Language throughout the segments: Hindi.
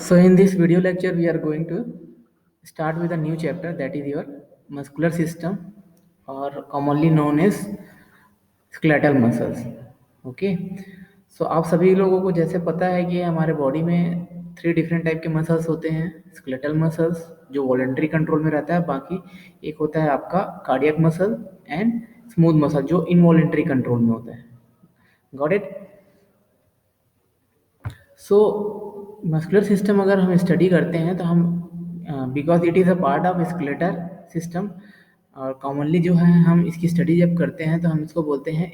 So in this video lecture, we are going to start with a new chapter, that is your muscular system, or commonly known as skeletal muscles. Okay, so आप सभी लोगों को जैसे पता है कि हमारे बॉडी में 3 डिफरेंट टाइप के मसल्स होते हैं। स्केलेटल मसल्स जो वॉलंटरी कंट्रोल में रहता है, बाकी एक होता है आपका cardiac muscle and smooth muscle जो इनवॉलंटरी कंट्रोल में होता है। Got it? So muscular system अगर हम स्टडी करते हैं तो हम because it is a part of skeletal system, और कॉमनली जो है हम इसकी स्टडी जब करते हैं तो हम इसको बोलते हैं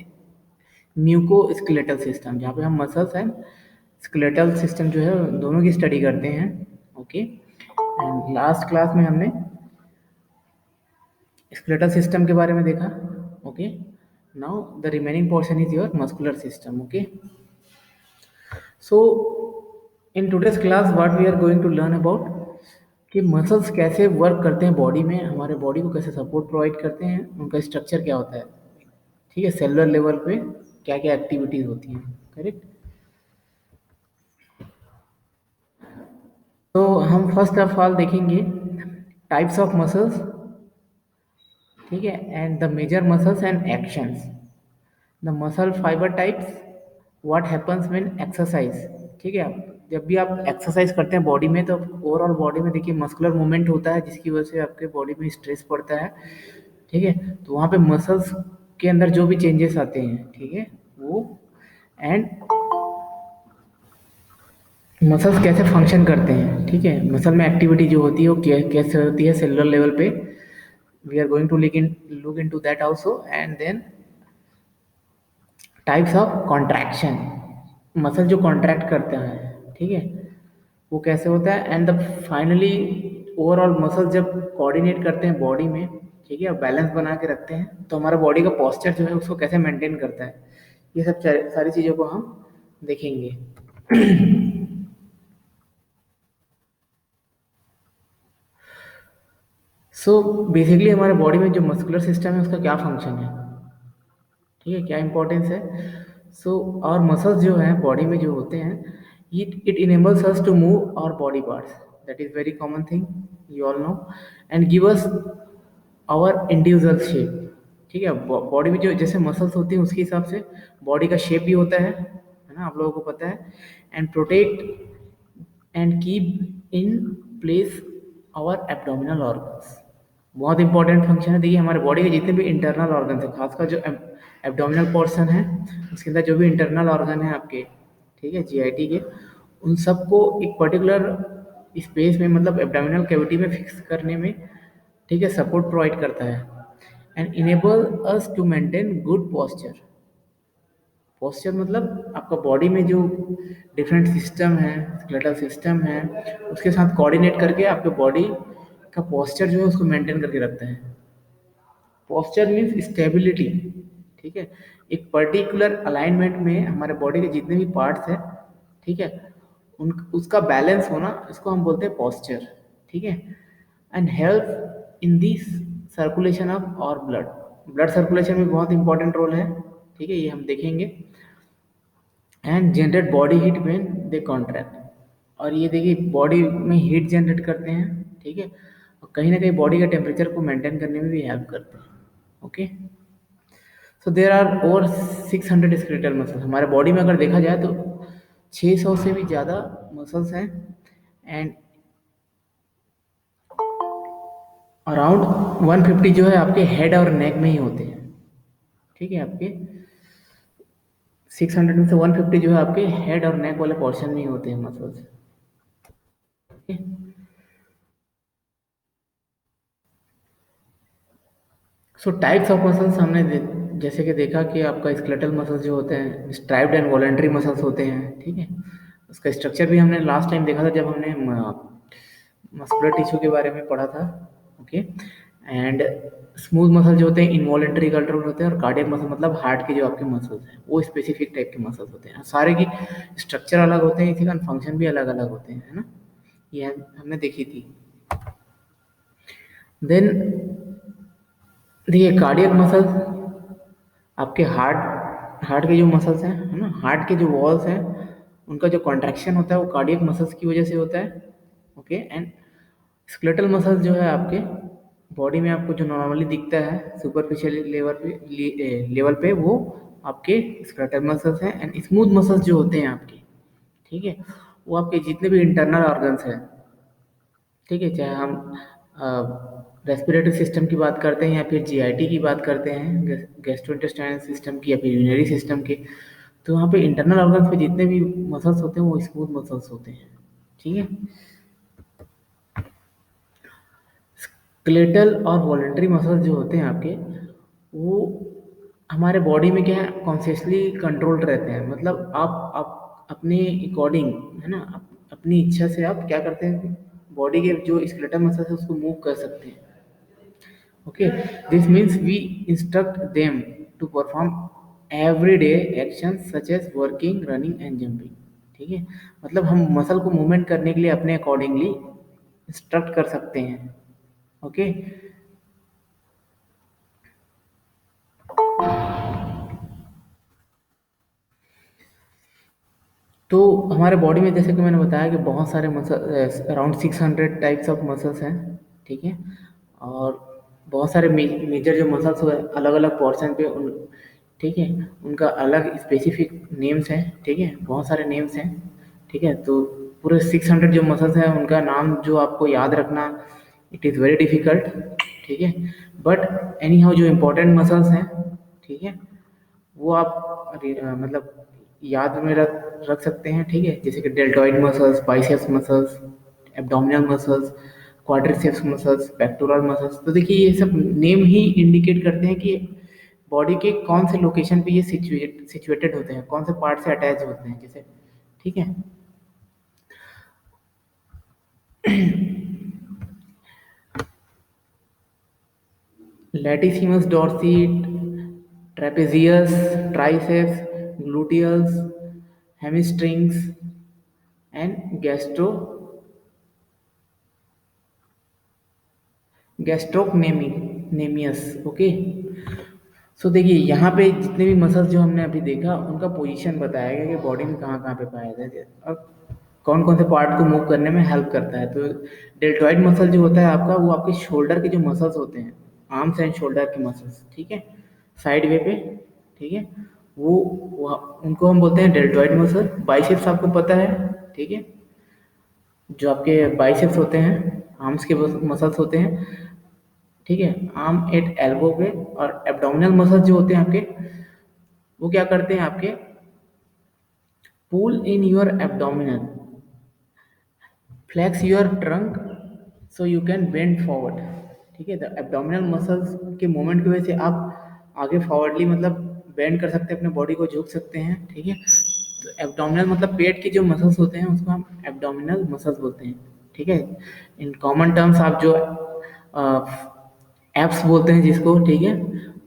म्यूको स्केलेटल सिस्टम, जहाँ पे हम मसल्स एंड स्केलेटल सिस्टम जो है दोनों की स्टडी करते हैं। ओके, एंड लास्ट क्लास में हमने स्केलेटल सिस्टम के बारे में देखा। Okay, now the remaining portion is your muscular system. Okay, so in today's class what we are going to learn about कि मसल्स कैसे वर्क करते हैं बॉडी में, हमारे बॉडी को कैसे सपोर्ट प्रोवाइड करते हैं, उनका स्ट्रक्चर क्या होता है। ठीक है, सेलुलर लेवल पे क्या क्या एक्टिविटीज होती हैं। करेक्ट? तो हम फर्स्ट ऑफ ऑल देखेंगे टाइप्स ऑफ मसल्स, ठीक है, and the major muscles and actions. The muscle fibre types, what happens when exercise. ठीक है, जब भी आप एक्सरसाइज करते हैं बॉडी में तो ओवरऑल बॉडी में देखिए मस्कुलर मूवमेंट होता है, जिसकी वजह से आपके बॉडी में स्ट्रेस पड़ता है। ठीक है, तो वहाँ पे मसल्स के अंदर जो भी चेंजेस आते हैं, ठीक है, वो एंड मसल्स कैसे फंक्शन करते हैं। ठीक है, मसल में एक्टिविटी जो होती है वो कैसे होती है सेलुलर लेवल पे, we are going to look into that also. And then types of contraction, muscle जो कॉन्ट्रैक्ट करते हैं, ठीक है, वो कैसे होता है। And the finally overall muscle जब कोऑर्डिनेट करते हैं बॉडी में, ठीक है, बैलेंस बना के रखते हैं, तो हमारा बॉडी का पोस्चर जो है उसको कैसे मेंटेन करता है, ये सब सारी चीज़ों को हम देखेंगे। सो बेसिकली हमारे बॉडी में जो मस्कुलर सिस्टम है उसका क्या फंक्शन है, ठीक है, क्या इंपॉर्टेंस है। सो और मसल्स जो हैं बॉडी में जो होते हैं, it enables us to move our body parts, that is very common thing, you all know, and give us our individual shape. ठीक है, बॉडी में जो जैसे मसल्स होती हैं उसके हिसाब से बॉडी का शेप भी होता है ना, आप लोगों को पता है। And protect and keep in place our abdominal organs, बहुत इंपॉर्टेंट फंक्शन है। देखिए हमारे बॉडी के जितने भी इंटरनल ऑर्गन है, खासकर जो एब्डोमिनल पोर्शन है उसके अंदर जो भी इंटरनल ऑर्गन है आपके, ठीक है, जीआईटी के, उन सबको एक पर्टिकुलर स्पेस में, मतलब एब्डोमिनल कैविटी में फिक्स करने में, ठीक है, सपोर्ट प्रोवाइड करता है। And enable us to maintain good posture. Posture मतलब आपका बॉडी में जो डिफरेंट सिस्टम है, स्केलेटल सिस्टम है, उसके साथ कोऑर्डिनेट करके आपके बॉडी का पोस्चर जो है उसको मेंटेन करके रखता है। Posture means stability. ठीक है, एक पर्टिकुलर अलाइनमेंट में हमारे बॉडी के जितने भी पार्ट्स हैं, ठीक है, उन उसका बैलेंस होना, इसको हम बोलते हैं पोस्चर। ठीक है, and help in this circulation of और ब्लड सर्कुलेशन में बहुत इंपॉर्टेंट रोल है। ठीक है, ये हम देखेंगे। And generate body heat when they contract, और ये देखिए बॉडी में हीट जनरेट करते हैं। ठीक है, और कहीं ना कहीं बॉडी का टेम्परेचर को मेंटेन करने में भी हेल्प करते हैं। Okay, so there are over 600 skeletal muscles. हमारे बॉडी में अगर देखा जाए तो 600 से भी ज़्यादा मसल्स हैं, एंड अराउंड 150 जो है आपके हेड और नेक में ही होते हैं। ठीक है, आपके 600 में से 150 जो है आपके हेड और नेक वाले पोर्शन में ही होते हैं muscles. So types of muscles हमने जैसे कि देखा कि आपका स्केलेटल मसल्स जो होते हैं स्ट्राइप्ड एंड वॉलंटरी मसल्स होते हैं। ठीक है, उसका स्ट्रक्चर भी हमने लास्ट टाइम देखा था जब हमने मस्कुलर टिश्यू के बारे में पढ़ा था। ओके, एंड स्मूथ मसल जो होते हैं इनवॉलंटरी कंट्रोल होते हैं, और कार्डियक मसल मतलब हार्ट के जो आपके मसल्स हैं वो स्पेसिफिक टाइप के मसल्स होते हैं। सारे की स्ट्रक्चर अलग होते हैं, इसी का फंक्शन भी अलग अलग होते हैं, है ना, ये हमने देखी थी। देन देखिए कार्डियक मसल्स आपके हार्ट के जो मसल्स हैं, है ना, हार्ट के जो वॉल्स हैं उनका जो कॉन्ट्रैक्शन होता है वो कार्डियक मसल्स की वजह से होता है। ओके, एंड स्केलेटल मसल्स जो है आपके बॉडी में आपको जो नॉर्मली दिखता है सुपरफिशियल लेवल पे वो आपके स्केलेटल मसल्स हैं। एंड स्मूथ मसल्स जो होते हैं आपके, ठीक है, वो आपके जितने भी इंटरनल ऑर्गन्स हैं, ठीक है, चाहे हम रेस्पिरेटरी सिस्टम की बात करते हैं या फिर जीआईटी की बात करते हैं, गैस्ट्रोइंटेस्टाइनल सिस्टम की या फिर यूरिनरी सिस्टम के, तो वहाँ पे इंटरनल ऑर्गन्स पे जितने भी मसल्स होते हैं वो स्मूथ मसल्स होते हैं। ठीक है, स्केलेटल और वॉलेंटरी मसल्स जो होते हैं आपके, वो हमारे बॉडी में क्या है कॉन्शियसली कंट्रोल्ड रहते हैं। मतलब आप अपने अकॉर्डिंग, है ना, अपनी इच्छा से आप क्या करते हैं, बॉडी के जो स्केलेटल मसल्स है उसको मूव कर सकते हैं। Okay, this means we instruct them to perform everyday action such as working, running and jumping. ठीक है, मतलब हम मसल को मूवमेंट करने के लिए अपने अकॉर्डिंगली इंस्ट्रक्ट कर सकते हैं। ओके, तो हमारे बॉडी में जैसे कि मैंने बताया कि बहुत सारे muscle, around 600 types of muscles हैं। ठीक है, और बहुत सारे मेजर जो मसल्स अलग अलग पोर्शन पे उन, ठीक है, उनका अलग स्पेसिफिक नेम्स हैं। ठीक है, बहुत सारे नेम्स हैं। ठीक है, तो पूरे 600 जो मसल्स हैं उनका नाम जो आपको याद रखना, इट इज़ वेरी डिफिकल्ट। ठीक है, बट एनी हाउ जो इम्पोर्टेंट मसल्स हैं, ठीक है, वो आप मतलब याद में रख रख सकते हैं। ठीक है, जैसे कि deltoid muscles, biceps muscles, abdominal muscles, quadriceps muscles, pectoral muscles. तो देखिए ये सब नेम ही इंडिकेट करते हैं कि बॉडी के कौन से लोकेशन पे ये सिचुएटेड होते हैं, कौन से पार्ट से अटैच होते हैं जैसे। ठीक है, latissimus dorsi, trapezius, triceps, gluteals, hamstrings and gastrocnemius. Okay, so देखिए यहाँ पे जितने भी मसल्स जो हमने अभी देखा उनका पोजीशन बताया गया कि बॉडी में कहाँ कहाँ पे पाया जाता है और कौन कौन से पार्ट को मूव करने में हेल्प करता है। तो डेल्टॉइड मसल जो होता है आपका, वो आपके शोल्डर के जो मसल्स होते हैं, आर्म्स एंड शोल्डर के मसल्स, ठीक है, साइड वे पे, ठीक है, वो उनको हम बोलते हैं डेल्टॉइड मसल। बाइसेप्स आपको पता है, ठीक है, जो आपके बाइसेप्स होते हैं, आर्म्स के मसल्स होते हैं, ठीक है, आर्म एट एल्बो पे। और एब्डोमिनल मसल्स जो होते हैं आपके, वो क्या करते हैं आपके, pull in your abdominal, flex your trunk so you can bend forward. ठीक है, द एब्डोमिनल मसल्स के मूवमेंट की वजह से आप आगे फॉरवर्डली मतलब बेंड कर सकते हैं, अपने बॉडी को झुक सकते हैं। ठीक है, तो एब्डोमिनल मतलब पेट के जो मसल्स होते हैं उसको हम एब्डोमिनल मसल्स बोलते हैं। ठीक है, इन कॉमन टर्म्स आप जो एप्स बोलते हैं जिसको, ठीक है,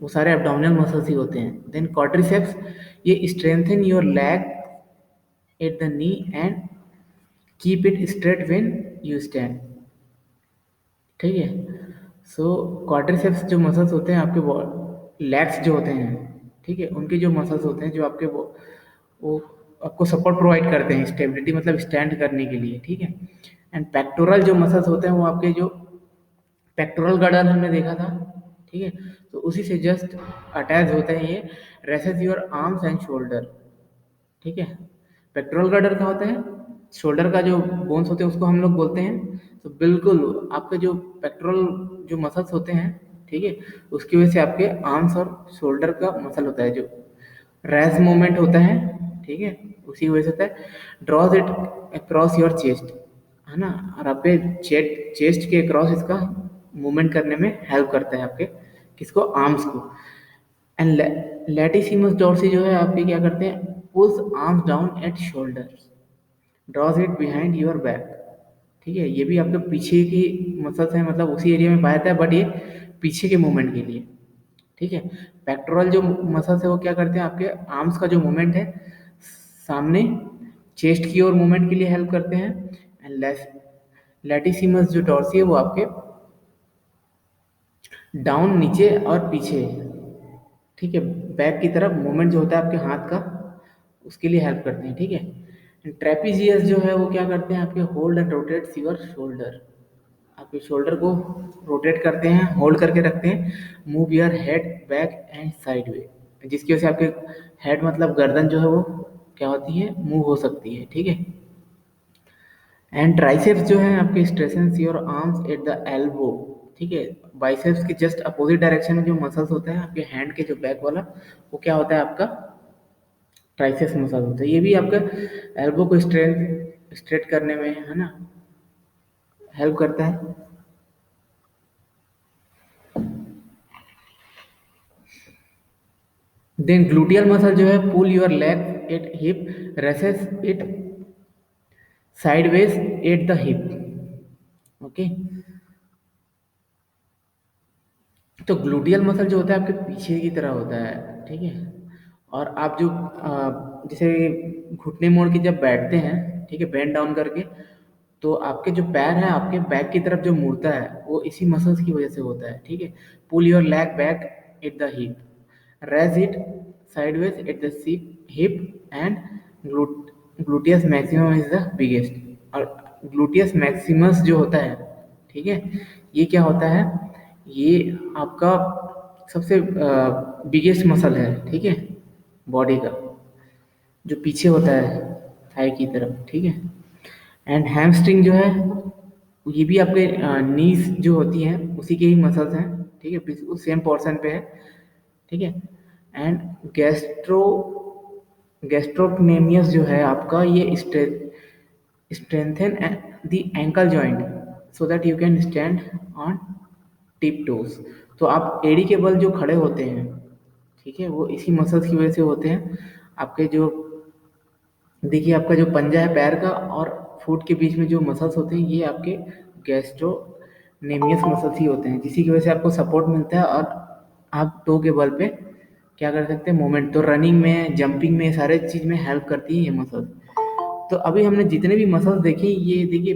वो सारे एब्डोमिनल मसल्स ही होते हैं। देन क्वाड्रिसेप्स, ये strengthen your leg at the knee and keep it straight when you stand. ठीक है, सो क्वाड्रिसेप्स जो मसल्स होते हैं आपके लेग्स जो होते हैं, ठीक है, उनके जो मसल्स होते हैं जो आपके वो आपको सपोर्ट प्रोवाइड करते हैं, स्टेबिलिटी मतलब स्टैंड करने के लिए। ठीक है, एंड पेक्टोरल जो मसल्स होते हैं वो आपके जो पेक्टोरल गर्डल हमने देखा था, ठीक है, तो उसी से जस्ट अटैच होते हैं ये, raises your arms and shoulder. ठीक है, पेक्टोरल गर्डर क्या होता है, शोल्डर का जो बोन्स होते हैं उसको हम लोग बोलते हैं। तो बिल्कुल आपके जो पेक्टोरल जो मसल्स होते हैं, ठीक है, उसकी वजह से आपके आर्म्स और शोल्डर का मसल होता है जो रेज मूवमेंट होता है, ठीक है, उसी की वजह से होता है। Draws it across your chest, है ना, और आपके चेस्ट के अक्रॉस इसका मूवमेंट करने में हेल्प करता है आपके किसको, आर्म्स को। एंड लैटिसिमस डॉर्सी जो है आपके क्या करते हैं, pulls arms down at shoulder, draws it behind your back. ठीक है, ये भी आपके पीछे की मसल्स है, मतलब उसी एरिया में पाया जाता है बट ये पीछे के मूवमेंट के लिए। ठीक है, पेक्टोरल जो मसल्स है वो क्या करते हैं, आपके आर्म्स का जो मूवमेंट है सामने चेस्ट की ओर मूवमेंट के लिए हेल्प करते हैं। एंड लैटिसिमस जो डॉर्सी है वो आपके डाउन, नीचे और पीछे, ठीक है, बैक की तरफ मूवमेंट जो होता है आपके हाथ का, उसके लिए हेल्प करते हैं। ठीक है, ट्रेपीजियस जो है वो क्या करते हैं, आपके hold and rotates your shoulder, आपके शोल्डर को रोटेट करते हैं, होल्ड करके रखते हैं, move your head back and side way, जिसकी वजह से आपके हेड मतलब गर्दन जो है वो क्या होती है, मूव हो सकती है, ठीक है। एंड ट्राइसेप्स जो है आपके straightens your arms at the elbow, ठीक है। बाइसेप्स के जस्ट अपोजिट डायरेक्शन में जो मसल्स होता है आपके हैंड के जो बैक वाला, वो क्या होता है आपका ट्राइसेप्स मसल होता है। ये भी आपका एल्बो को स्ट्रेट करने में है ना हेल्प करता है। देन ग्लूटियल मसल जो है pull your leg at hip, raises it sideways at the hip, okay. तो ग्लूटियल मसल जो होता है आपके पीछे की तरह होता है, ठीक है। और आप जो जैसे घुटने मोड़ के जब बैठते हैं, ठीक है, बेंड डाउन करके, तो आपके जो पैर है आपके बैक की तरफ जो मुड़ता है वो इसी मसल्स की वजह से होता है, ठीक है। Pull your leg back at the hip, raise it sideways at the hip, and gluteus maximum is the biggest. और ग्लूटियस मैक्सिमस जो होता है, ठीक है, ये क्या होता है, ये आपका सबसे बिगेस्ट मसल है, ठीक है, बॉडी का, जो पीछे होता है थाई की तरफ, ठीक है। एंड हैमस्ट्रिंग जो है ये भी आपके नीज जो होती हैं उसी के ही मसल्स हैं, ठीक है, बिल्कुल सेम पोर्शन पे है, ठीक है। एंड गैस्ट्रो गैस्ट्रोक्नेमियस जो है आपका, ये strengthen the ankle joint so that you can stand on tip toes. तो आप एड़ी के बल जो खड़े होते हैं, ठीक है, वो इसी मसल्स की वजह से होते हैं। आपके जो देखिए आपका जो पंजा है पैर का और फुट के बीच में जो मसल्स होते हैं ये आपके गैस्ट्रोनेमियस मसल्स ही होते हैं, जिसी की वजह से आपको सपोर्ट मिलता है और आप टो के बल पे क्या कर सकते हैं, मूवमेंट। तो रनिंग में, जंपिंग में, सारे चीज़ में हेल्प करती है ये मसल्स। तो अभी हमने जितने भी मसल्स देखे ये देखिए,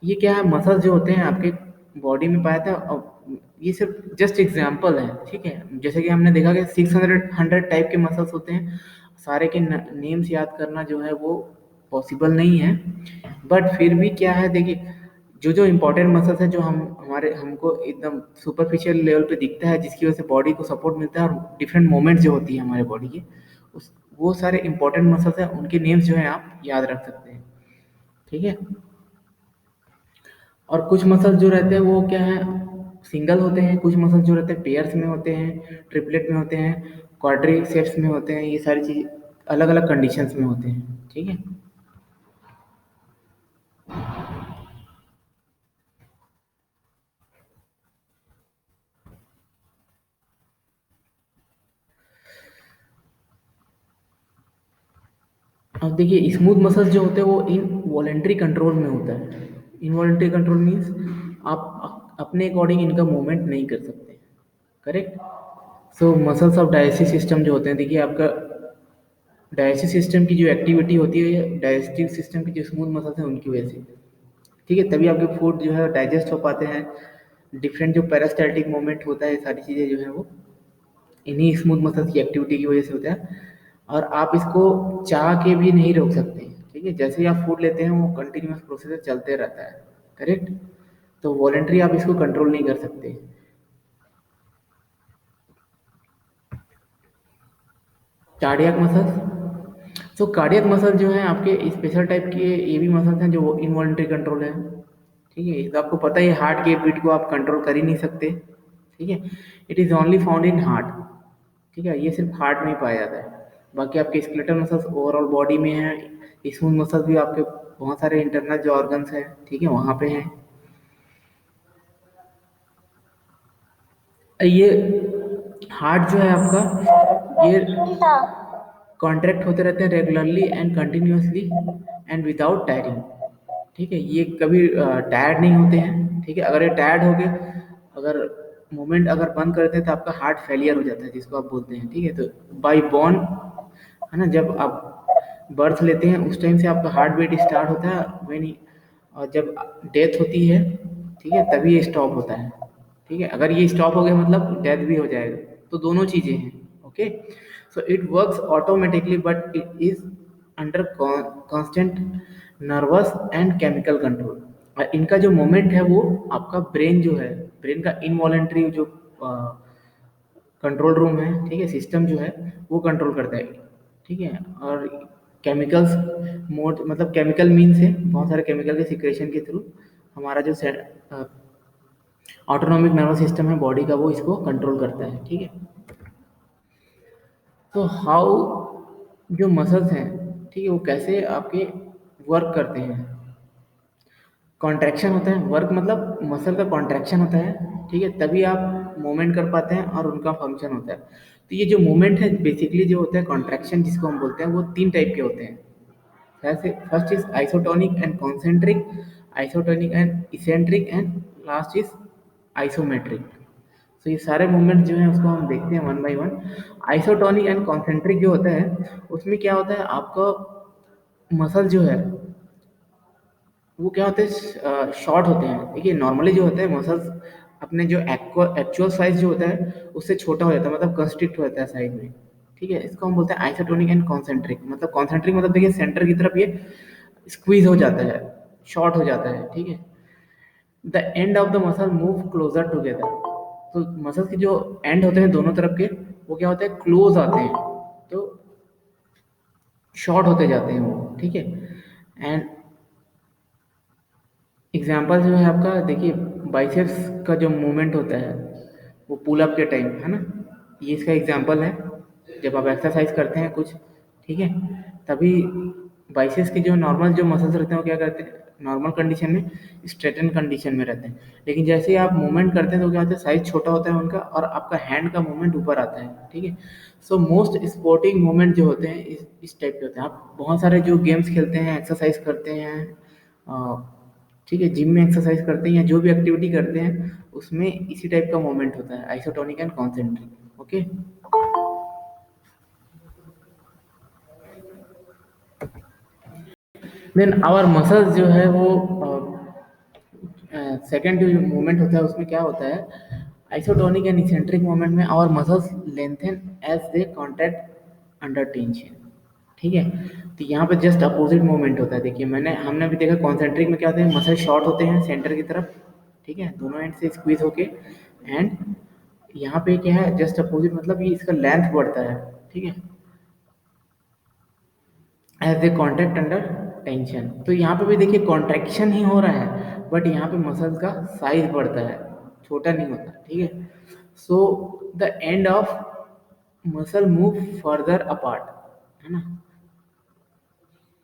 ये क्या है, मसल्स जो होते हैं आपके बॉडी में पाया था, ये सिर्फ जस्ट एग्जाम्पल है, ठीक है। जैसे कि हमने देखा कि 600 टाइप के मसल्स होते हैं, सारे के नेम्स याद करना जो है वो पॉसिबल नहीं है। बट फिर भी क्या है देखिए, जो जो इम्पोर्टेंट मसल्स है जो हमको एकदम सुपरफिशियल लेवल पे दिखता है, जिसकी वजह से बॉडी को सपोर्ट मिलता है और डिफरेंट मूवमेंट जो होती है हमारे बॉडी की, उस वो सारे इंपॉर्टेंट मसल्स हैं, उनके नेम्स जो हैं आप याद रख सकते हैं, ठीक है। और कुछ मसल्स जो रहते हैं वो क्या है, सिंगल होते हैं, कुछ मसल्स जो रहते हैं पेयर्स में होते हैं, ट्रिपलेट में होते हैं, क्वाड्रिसेप्स में होते हैं, ये सारी चीज़ अलग अलग कंडीशंस में होते हैं, ठीक है। अब देखिए स्मूथ मसल्स जो होते हैं वो इनवॉलेंट्री कंट्रोल में होता है। इनवॉलेंट्री कंट्रोल मीन्स आप अपने अकॉर्डिंग इनका मूवमेंट नहीं कर सकते, correct. So muscles of digestive system जो होते हैं, देखिए आपका डाइजेस्टिव सिस्टम की जो एक्टिविटी होती है, डाइजेस्टिव सिस्टम की जो स्मूथ मसल्स हैं उनकी वजह से, ठीक है, तभी आपके फूड जो है डाइजेस्ट हो पाते हैं। डिफरेंट जो पेरास्टैटिक मूवमेंट होता है, सारी चीज़ें जो है वो इन्हीं स्मूथ मसल्स की एक्टिविटी की वजह से होता है। और आप इसको चाह के भी नहीं रोक सकते, ठीक है, जैसे ही आप फूड लेते हैं वो कंटिन्यूस प्रोसेस चलते रहता है, करेक्ट। तो वॉलेंट्री आप इसको कंट्रोल नहीं कर सकते। कार्डियक मसल्स, तो कार्डियक मसल जो है आपके स्पेशल टाइप के ये भी मसल्स हैं जो इनवॉलेंट्री कंट्रोल है, ठीक है। तो आपको पता है हार्ट के बीट को आप कंट्रोल कर ही नहीं सकते, ठीक है। It is only found in heart, ठीक है, ये सिर्फ हार्ट में ही पाया जाता है। बाकी आपके स्केलेटल मसल्स ओवरऑल बॉडी में है, स्मूथ मसल्स भी आपके बहुत सारे इंटरनल जो ऑर्गन्स हैं, ठीक है, वहाँ पे हैं। ये हार्ट जो है आपका, ये कॉन्ट्रैक्ट होते रहते हैं regularly and continuously and without tiring, ठीक है, ये कभी टायर्ड नहीं होते हैं, ठीक है। अगर ये टायर्ड हो गए, अगर मूवमेंट अगर बंद कर देते हैं तो आपका हार्ट फेलियर हो जाता है, जिसको आप बोलते हैं, ठीक है। तो बाई बॉर्न है ना, जब आप बर्थ लेते हैं उस टाइम से आपका हार्ट बीट स्टार्ट होता है, व्हेन और जब डेथ होती है, ठीक है, तभी ये स्टॉप होता है, ठीक है। अगर ये स्टॉप हो गया मतलब डेथ भी हो जाएगा, तो दोनों चीज़ें हैं, okay. So it works automatically but it is under constant nervous and chemical control. और इनका जो मोमेंट है वो आपका ब्रेन जो है, ब्रेन का इनवॉलेंट्री जो कंट्रोल रूम है, ठीक है, सिस्टम जो है वो कंट्रोल करता है, ठीक है। और केमिकल्स मोड मतलब केमिकल मीन से बहुत सारे केमिकल के सिक्रेशन के थ्रू हमारा जो ऑटोनॉमिक नर्वस सिस्टम है बॉडी का वो इसको कंट्रोल करता है, ठीक है। तो हाउ जो मसल्स हैं, ठीक है, वो कैसे आपके वर्क करते हैं। कॉन्ट्रैक्शन होता है, वर्क मतलब मसल का कॉन्ट्रैक्शन होता है, ठीक है, तभी आप मूवमेंट कर पाते हैं और उनका फंक्शन होता है। तो ये जो मूवमेंट है बेसिकली जो होता है कॉन्ट्रैक्शन जिसको हम बोलते हैं वो तीन टाइप के होते हैं। जैसे first is isotonic and concentric, isotonic and eccentric and last is isometric. तो ये सारे मूवमेंट जो हैं उसको हम देखते हैं one by one. Isotonic and concentric जो होता है उसमें क्या होता है, आपका मसल जो है वो क्या होते हैं, शॉर्ट होते हैं। देखिए नॉर्मली जो होते हैं मसल्स अपने जो एक्चुअल साइज जो होता है उससे छोटा हो जाता है, मतलब कंस्ट्रिक्ट हो जाता है साइज में, ठीक है। इसको हम बोलते हैं आइसोटोनिक एंड कॉन्सेंट्रिक। मतलब कॉन्सेंट्रिक मतलब देखिए सेंटर की तरफ ये स्क्वीज हो जाता है, शॉर्ट हो जाता है, ठीक है। The end of the muscle move closer together. तो मसल के जो एंड होते हैं दोनों तरफ के वो क्या होते हैं, क्लोज आते हैं, तो शॉर्ट होते जाते हैं वो, ठीक है। एंड एग्जाम्पल जो है आपका देखिए बाइसेप्स का जो मूवमेंट होता है वो पुल अप के टाइम है ना, ये इसका एग्जाम्पल है। जब आप एक्सरसाइज करते हैं कुछ, ठीक है, तभी बाइसेप्स के जो नॉर्मल जो मसल्स रहते हैं वो क्या करते हैं, नॉर्मल कंडीशन में स्ट्रेटन कंडीशन में रहते हैं। लेकिन जैसे ही आप मूवमेंट करते हैं तो क्या होता है, साइज छोटा होता है उनका और आपका हैंड का मूवमेंट ऊपर आता है, ठीक है। सो मोस्ट स्पोर्टिंग मूवमेंट जो होते हैं इस टाइप के होते हैं। आप बहुत सारे जो गेम्स खेलते हैं, एक्सरसाइज करते हैं, ठीक है, जिम में एक्सरसाइज करते हैं या जो भी एक्टिविटी करते हैं उसमें इसी टाइप का मूवमेंट होता है, isotonic and concentric, okay. Then our muscles जो है वो सेकेंड जो मूवमेंट होता है उसमें क्या होता है, आइसोटोनिक एंड इसेंट्रिक मूवमेंट में our muscles lengthen as they contract under tension, ठीक है। तो यहाँ पे जस्ट अपोजिट मूवमेंट होता है। देखिए हमने भी देखा कॉन्सेंट्रिक में क्या होता है, मसल शॉर्ट होते हैं सेंटर की तरफ, ठीक है, दोनों एंड से स्क्वीज होके। एंड यहाँ पे क्या है, जस्ट अपोजिट मतलब ये इसका लेंथ बढ़ता है, ठीक है, as a contract under tension. तो यहाँ पे भी देखिए कॉन्ट्रैक्शन ही हो रहा है बट यहाँ पे मसल्स का साइज बढ़ता है, छोटा नहीं होता, ठीक है। So the end of muscle move further apart, है ना,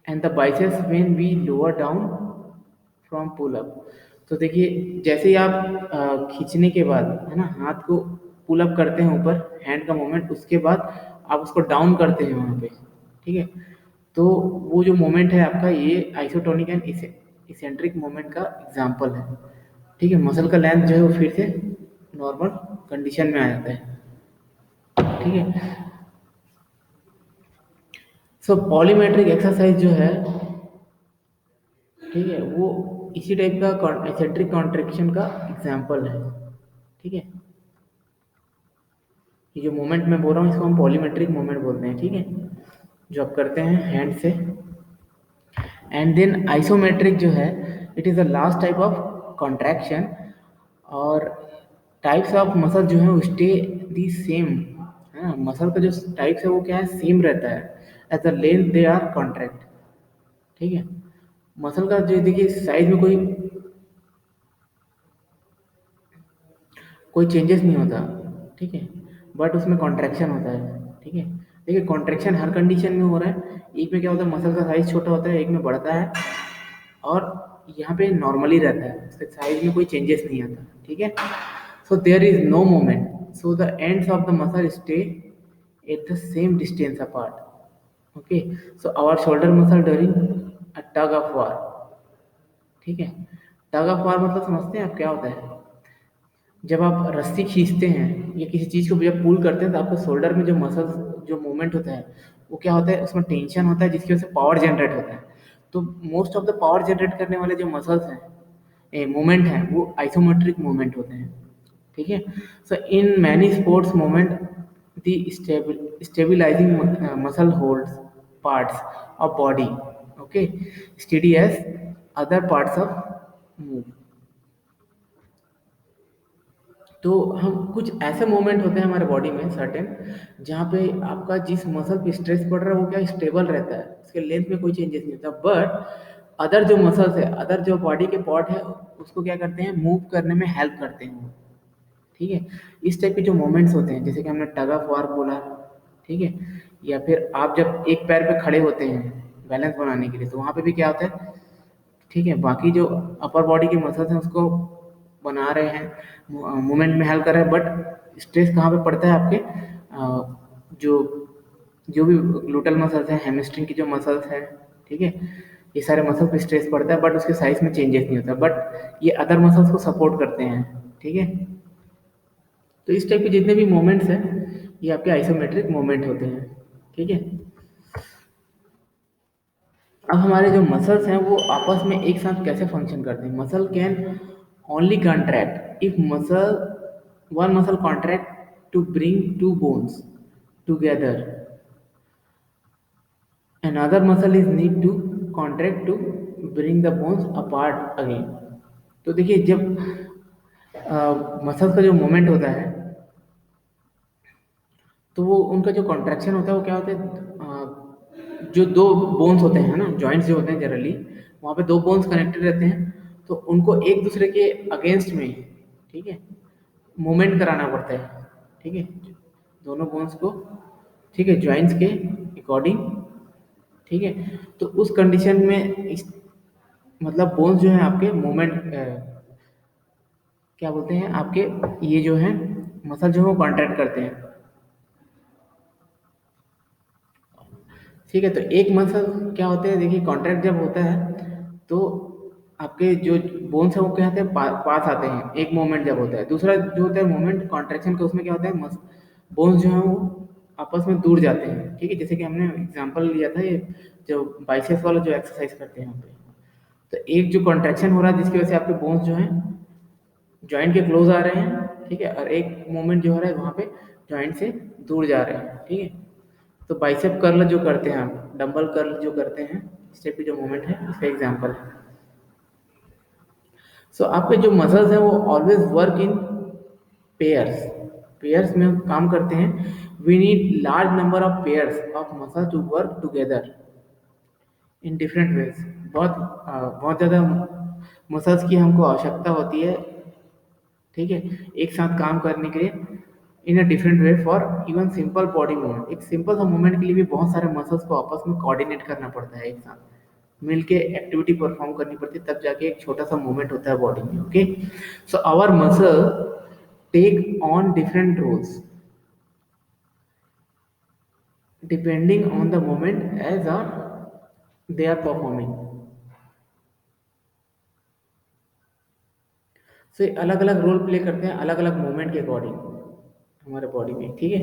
and the biceps when we lower down from pull up. तो देखिए जैसे ही आप खींचने के बाद, है ना, हाथ को पुल अप करते हैं ऊपर, हैंड का मूवमेंट, उसके बाद आप उसको डाउन करते हैं वहाँ पे, ठीक है। तो वो जो मोमेंट है आपका ये आइसोटोनिक एंड इसेंट्रिक मोमेंट का एग्जांपल है, ठीक है। मसल का लेंथ जो है वो फिर से नॉर्मल कंडीशन में आ जाता है, ठीक है। सो पॉलीमेट्रिक एक्सरसाइज जो है, ठीक है, वो इसी टाइप का एसेंट्रिक कॉन्ट्रैक्शन का एग्जांपल है, ठीक है। ये जो मोमेंट मैं बोल रहा हूँ इसको हम पॉलीमेट्रिक मोमेंट बोलते हैं, ठीक है, जो आप करते हैं हैंड से। एंड देन आइसोमेट्रिक जो है it is the last type of contraction. और टाइप्स ऑफ मसल जो है वो स्टे दी सेम, है ना, मसल का जो टाइप्स है वो क्या है, सेम रहता है, at the length they are contract, ठीक है। मसल का जो देखिए साइज में कोई चेंजेस नहीं होता, ठीक है, बट उसमें कॉन्ट्रैक्शन होता है, ठीक है। देखिए कॉन्ट्रैक्शन हर कंडीशन में हो रहा है, एक में क्या होता है मसल का साइज छोटा होता है, एक में बढ़ता है, और यहाँ पे नॉर्मली रहता है, उसके साइज में कोई चेंजेस नहीं आता, ठीक है। So there is no movement, so the ends of the muscle stay at the same distance apart, okay. So our shoulder muscle during a tug of war, ठीक है। टग ऑफ वार मतलब समझते हैं आप क्या होता है, जब आप रस्सी खींचते हैं या किसी चीज़ को जब पुल करते हैं तो आपके शोल्डर में जो मसल जो मूवमेंट होता है वो क्या होता है, उसमें टेंशन होता है जिसकी वजह से पावर जनरेट होता है। तो most of the power generate करने वाले जो मसल्स हैं, मूवमेंट हैं, वो आइसोमेट्रिक मूवमेंट होते हैं, ठीक है। So in many sports movement the stabilising muscle holds parts of body, okay, steady as other parts of move. तो हम कुछ ऐसे मोमेंट होते हैं हमारे बॉडी में सर्टेन, जहाँ पे आपका जिस मसल पे स्ट्रेस पड़ रहा है वो क्या स्टेबल रहता है, उसके लेंथ में कोई चेंजेस नहीं होता, बट अदर जो मसल्स है, अदर जो बॉडी के पार्ट है, उसको क्या करते हैं, मूव करने में हेल्प करते हैं वो। ठीक है, इस टाइप के जो मोमेंट्स होते हैं, जैसे कि हमने टग ऑफ वार बोला, ठीक है, या फिर आप जब एक पैर पे खड़े होते हैं बैलेंस बनाने के लिए, तो वहाँ पे भी क्या होता है, ठीक है, बाकी जो अपर बॉडी के मसल्स हैं उसको बना रहे हैं, मूवमेंट में हेल्प कर रहे हैं, बट स्ट्रेस कहाँ पे पड़ता है आपके जो जो भी ग्लूटल मसल्स हैं, हैमस्ट्रिंग की जो मसल्स हैं, ठीक है, ये सारे मसल्स पे स्ट्रेस पड़ता है, बट उसके साइज में चेंजेस नहीं होता, बट ये अदर मसल्स को सपोर्ट करते हैं। ठीक है, तो इस टाइप के जितने भी मोमेंट्स हैं ये आपके आइसोमेट्रिक मोमेंट होते हैं। ठीक है, अब हमारे जो मसल्स हैं वो आपस में एक साथ कैसे फंक्शन करते हैं, muscle can only contract if muscle one muscle contract to bring two bones together, another muscle is need to contract to bring the bones apart again। तो देखिए जब मसल्स का जो मोमेंट होता है, तो वो उनका जो कॉन्ट्रैक्शन होता है वो क्या होता है, जो दो बोन्स होते हैं ना, जॉइंट्स जो होते हैं जनरली, वहाँ पे दो बोन्स कनेक्टेड रहते हैं, तो उनको एक दूसरे के अगेंस्ट में, ठीक है, मूवमेंट कराना पड़ता है। ठीक है, दोनों बोन्स को, ठीक है, जॉइंट्स के अकॉर्डिंग। ठीक है, तो उस कंडीशन में मतलब बोन्स जो है आपके मूवमेंट क्या बोलते हैं आपके, ये जो है मसल जो है वो कॉन्ट्रैक्ट करते हैं। ठीक है, तो एक मसल क्या होते हैं, देखिए कॉन्ट्रैक्ट जब होता है तो आपके जो बोन्स है वो क्या होते हैं, पास आते हैं एक मोमेंट जब होता है, दूसरा जो होता है मोमेंट कॉन्ट्रैक्शन का, उसमें क्या होता है, बोन्स जो है वो आपस में दूर जाते हैं। ठीक है, जैसे कि हमने एग्जांपल लिया था ये जो बाइसेप्स वाला जो एक्सरसाइज करते हैं यहाँ पे, तो एक जो कॉन्ट्रैक्शन हो रहा है जिसकी वजह से आपके बोन्स जो हैं जॉइंट के क्लोज आ रहे हैं, ठीक है, और एक मूवमेंट जो हो रहा है वहाँ पे जॉइंट से दूर जा रहे हैं। ठीक है, तो बाइसेप कर्ल जो करते हैं आप, डंबल कर्ल जो करते हैं, इस टाइप की जो मूवमेंट है इसका एग्जांपल है। सो आपके जो मसल्स हैं वो always work in pairs, pairs में काम करते हैं। We need large number of pairs of muscle to work together in different ways. बहुत ज़्यादा मसल्स की हमको आवश्यकता होती है, ठीक है, एक साथ काम करने के लिए, in a different way for even simple body movement. एक सिंपल सा मूवमेंट के लिए भी बहुत सारे मसल्स को आपस में कोऑर्डिनेट करना पड़ता है, एक साथ मिलके एक्टिविटी परफॉर्म करनी पड़ती है, तब जाके एक छोटा सा मूवमेंट होता है बॉडी में। Okay, so our muscle take on different roles depending on the moment as are they are performing. So ये अलग अलग रोल प्ले करते हैं अलग अलग मोमेंट के अकॉर्डिंग हमारे बॉडी में। ठीक है,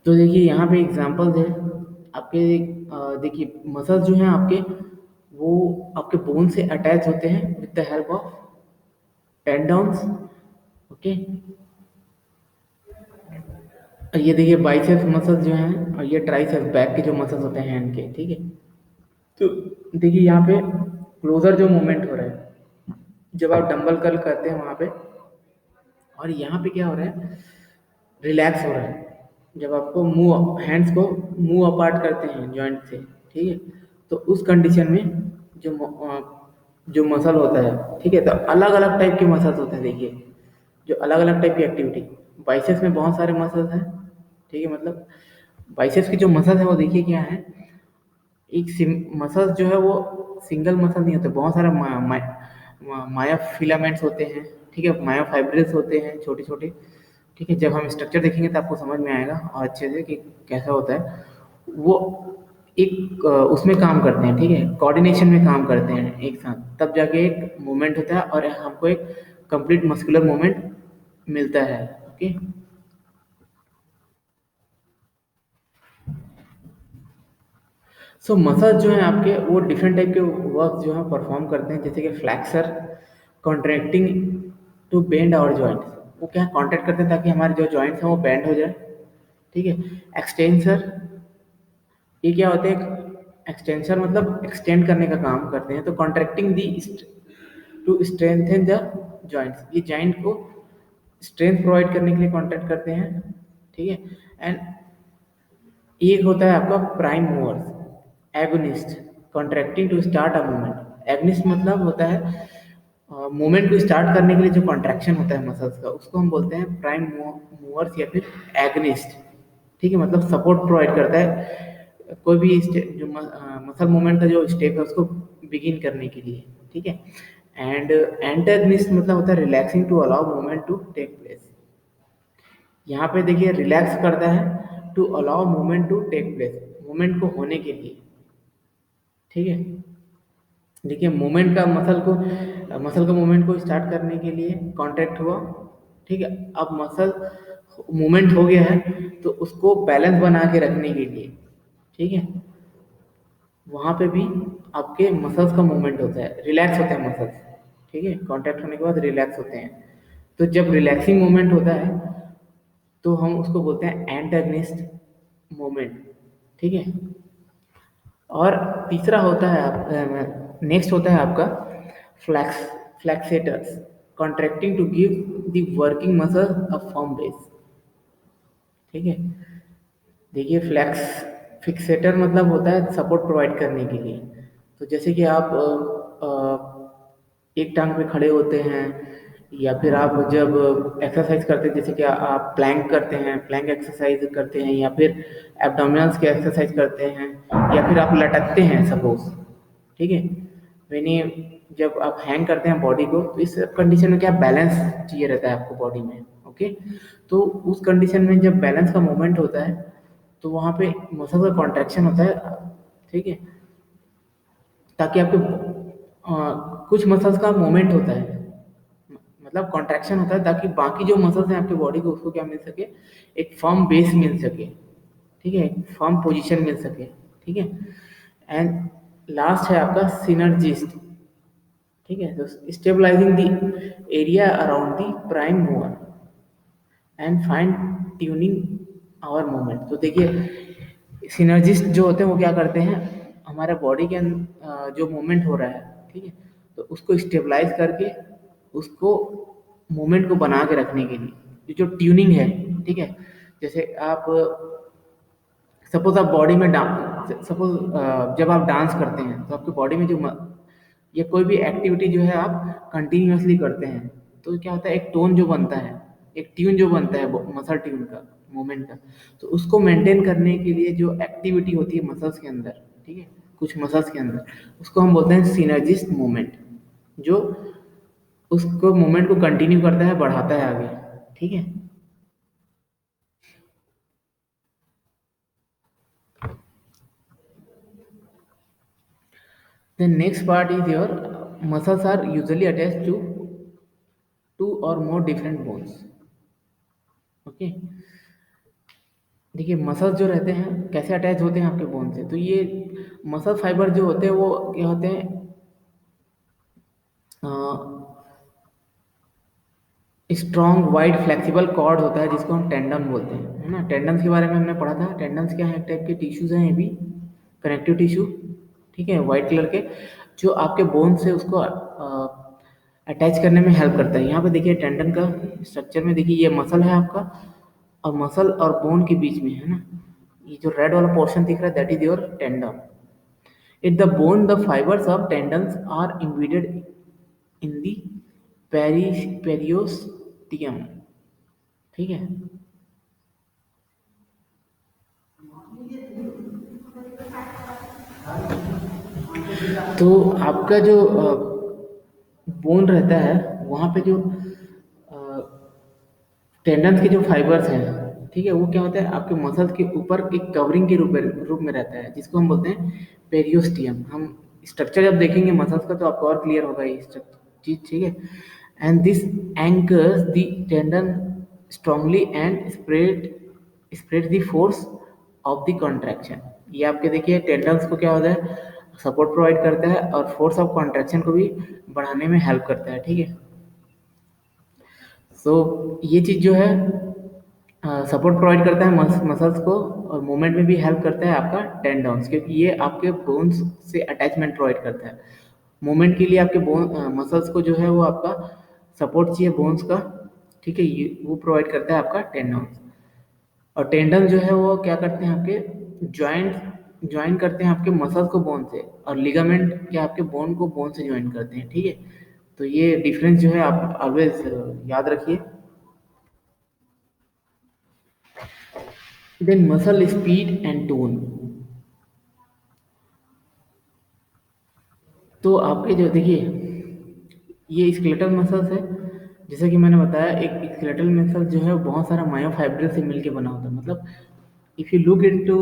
तो देखिए यहाँ पे एग्जांपल्स है आपके, देखिए मसल्स जो हैं आपके वो आपके बोन से अटैच होते हैं with the help of tendons. Okay, और ये देखिए बाइसेप्स मसल्स जो हैं, और ये ट्राइसेप्स बैक के जो मसल्स होते हैं हैंड के। ठीक है, तो देखिए यहाँ पे क्लोजर जो मूवमेंट हो रहा है जब आप डंबल कर्ल करते हैं वहाँ पे, और यहाँ पे क्या हो रहा है, रिलैक्स हो रहा है जब आपको मूव हैंड्स को मूव अपार्ट करते हैं जॉइंट से। ठीक है, तो उस कंडीशन में जो मसल होता है, ठीक है, तो अलग अलग टाइप के मसल्स होते हैं। देखिए जो अलग अलग टाइप की एक्टिविटी, बाइसेप्स में बहुत सारे मसल्स हैं। ठीक है, मतलब बाइसेप्स की जो मसल है वो देखिए क्या है, एक मसल जो है वो सिंगल मसल नहीं होते, बहुत सारे मायोफिलामेंट्स होते हैं। ठीक है, मायोफाइब्रिल्स होते हैं छोटे छोटे। ठीक है, जब हम स्ट्रक्चर देखेंगे तो आपको समझ में आएगा और अच्छे से कि कैसा होता है वो। एक उसमें काम करते हैं, ठीक है, कोऑर्डिनेशन में काम करते हैं एक साथ, तब जाके एक मूवमेंट होता है और हमको एक कंप्लीट मस्कुलर मूवमेंट मिलता है। ओके, सो मसल जो है आपके वो डिफरेंट टाइप के वर्क जो है परफॉर्म करते हैं, जैसे कि flexor contracting to bend our joints. वो क्या कॉन्ट्रैक्ट करते हैं ताकि हमारे जो जॉइंट्स हैं वो बेंड हो जाए। ठीक है। एक्सटेंसर, ये क्या होते हैं? एक्सटेंसर मतलब एक्सटेंड करने का काम करते हैं। तो contracting the to strengthen the joints, ये जॉइंट को स्ट्रेंथ प्रोवाइड करने के लिए कॉन्ट्रैक्ट करते हैं। ठीक है। एंड एक होता है आपका prime movers, agonist, contracting to start a movement. Agonist मतलब होता है मूवमेंट को स्टार्ट करने के लिए जो कॉन्ट्रैक्शन होता है मसल्स का, उसको हम बोलते हैं प्राइम मूवर्स या फिर एगनिस्ट। ठीक है, मतलब सपोर्ट प्रोवाइड करता है कोई भी जो मसल मूवमेंट का जो स्टेप है उसको बिगिन करने के लिए। ठीक है। एंड एंटेगनिस्ट मतलब होता है relaxing to allow movement to take place. यहाँ पे देखिए रिलैक्स करता है to allow movement to take place, movement को होने के लिए। ठीक है। देखिए मूवमेंट का मसल का मूवमेंट को स्टार्ट करने के लिए कॉन्ट्रैक्ट हुआ। ठीक है। अब मसल मूवमेंट हो गया है तो उसको बैलेंस बना के रखने के लिए, ठीक है, वहां पे भी आपके मसल्स का मूवमेंट होता है, रिलैक्स होते हैं मसल्स। ठीक है, कॉन्ट्रैक्ट होने के बाद रिलैक्स होते हैं। तो जब रिलैक्सिंग मूवमेंट होता है तो हम उसको बोलते हैं एंटागनिस्ट मूवमेंट। ठीक है। और तीसरा होता है नेक्स्ट होता है आपका flex fixators, contracting to give the working muscle a firm base. ठीक है। देखिए फ्लैक्स फिक्सेटर मतलब होता है सपोर्ट प्रोवाइड करने के लिए। तो जैसे कि आप एक टांग पे खड़े होते हैं, या फिर आप जब एक्सरसाइज करते हैं, जैसे कि आप प्लैंक करते हैं, प्लैंक एक्सरसाइज करते हैं, या फिर एब्डोमिनल्स के एक्सरसाइज करते हैं, या फिर आप लटकते हैं सपोज। ठीक है। when you जब आप हैंग करते हैं बॉडी को, तो इस कंडीशन में क्या बैलेंस चाहिए रहता है आपको बॉडी में। ओके। तो उस कंडीशन में जब बैलेंस का मूवमेंट होता है तो वहाँ पे मसल का कॉन्ट्रैक्शन होता है। ठीक है। ताकि आपके कुछ मसल्स का मूवमेंट होता है, मतलब कॉन्ट्रैक्शन होता है, ताकि बाकी जो मसल्स हैं आपके बॉडी को उसको क्या मिल सके, एक फर्म बेस मिल सके। ठीक है, एक फर्म पोजीशन मिल सके। ठीक है। एंड लास्ट है आपका सिनर्जिस्ट। ठीक है, तो stabilising the area around the prime mover and fine tuning our movement. तो देखिए सिनर्जिस्ट जो होते हैं वो क्या करते हैं, हमारे बॉडी के जो मूवमेंट हो रहा है, ठीक है, तो उसको स्टेबलाइज करके उसको मूवमेंट को बना के रखने के लिए ये जो ट्यूनिंग है। ठीक है। जैसे आप सपोज आप बॉडी में डांस, सपोज जब आप डांस करते हैं तो आपकी बॉडी में जो या कोई भी एक्टिविटी जो है आप कंटिन्यूअसली करते हैं, तो क्या होता है एक टोन जो बनता है, एक ट्यून जो बनता है मसल ट्यून का, मूवमेंट का। तो उसको मेंटेन करने के लिए जो एक्टिविटी होती है मसल्स के अंदर, ठीक है, कुछ मसल्स के अंदर, उसको हम बोलते हैं सिनर्जिस्ट मूवमेंट, जो उसको मूवमेंट को कंटिन्यू करता है, बढ़ाता है आगे। ठीक है। The next part is your muscles are usually attached to two or more different bones. Okay. देखिए मसल्स जो रहते हैं कैसे अटैच होते हैं आपके बोन से, तो ये मसल फाइबर जो होते हैं वो क्या होते हैं, स्ट्रॉन्ग वाइड फ्लेक्सिबल कॉर्ड होता है जिसको हम टेंडन बोलते हैं, है ना। टेंडन्स के बारे में हमने पढ़ा था। टेंडन्स क्या है, एक टाइप के टिश्यूज हैं ये भी, कनेक्टिव टिश्यू। ठीक है, वाइट कलर के, जो आपके बोन से उसको अटैच करने में हेल्प करता है। यहाँ पे देखिए टेंडन का स्ट्रक्चर में देखिए ये मसल है आपका, और मसल और बोन के बीच में है ना, ये जो रेड वाला पोर्शन दिख रहा है that is your tendon. At the bone, the fibers of tendons are embedded in the periosteum। ठीक है। तो आपका जो बोन रहता है वहाँ पे जो टेंडन्स के जो फाइबर्स हैं, ठीक है, वो क्या होता है आपके मसल्स के ऊपर एक कवरिंग के रूप में रहता है, जिसको हम बोलते हैं पेरियोस्टियम। हम स्ट्रक्चर जब देखेंगे मसल्स का तो आपको और क्लियर होगा ये चीज। ठीक है। And this anchors the tendon strongly and spread the force of the contraction. ये आपके देखिए टेंडन्स को क्या होता है, सपोर्ट प्रोवाइड करता है और फोर्स ऑफ कॉन्ट्रैक्शन को भी बढ़ाने में हेल्प करता है। ठीक है। सो ये चीज जो है सपोर्ट प्रोवाइड करता है मसल्स को, और मूवमेंट में भी हेल्प करता है आपका टेंडन्स, क्योंकि ये आपके बोन्स से अटैचमेंट प्रोवाइड करता है। मूवमेंट के लिए आपके बोन मसल्स को जो है वो आपका सपोर्ट चाहिए बोन्स का, ठीक है, ये वो प्रोवाइड करता है आपका टेंडन्स। और टेंडन जो है वो क्या करते हैं, आपके ज्वाइन करते हैं आपके मसल्स को बोन से, और लिगामेंट क्या आपके बोन को बोन से ज्वाइन करते हैं, ठीक है। तो ये डिफरेंस जो है आप ऑलवेज याद रखिए। Then muscle speed and tone. तो आपके जो देखिए, ये स्केलेटल मसल्स है, जैसा कि मैंने बताया, एक स्केलेटल मसल जो है वो बहुत सारा मायोफाइब्रल से मिलके बना होता है। मतलब if you look into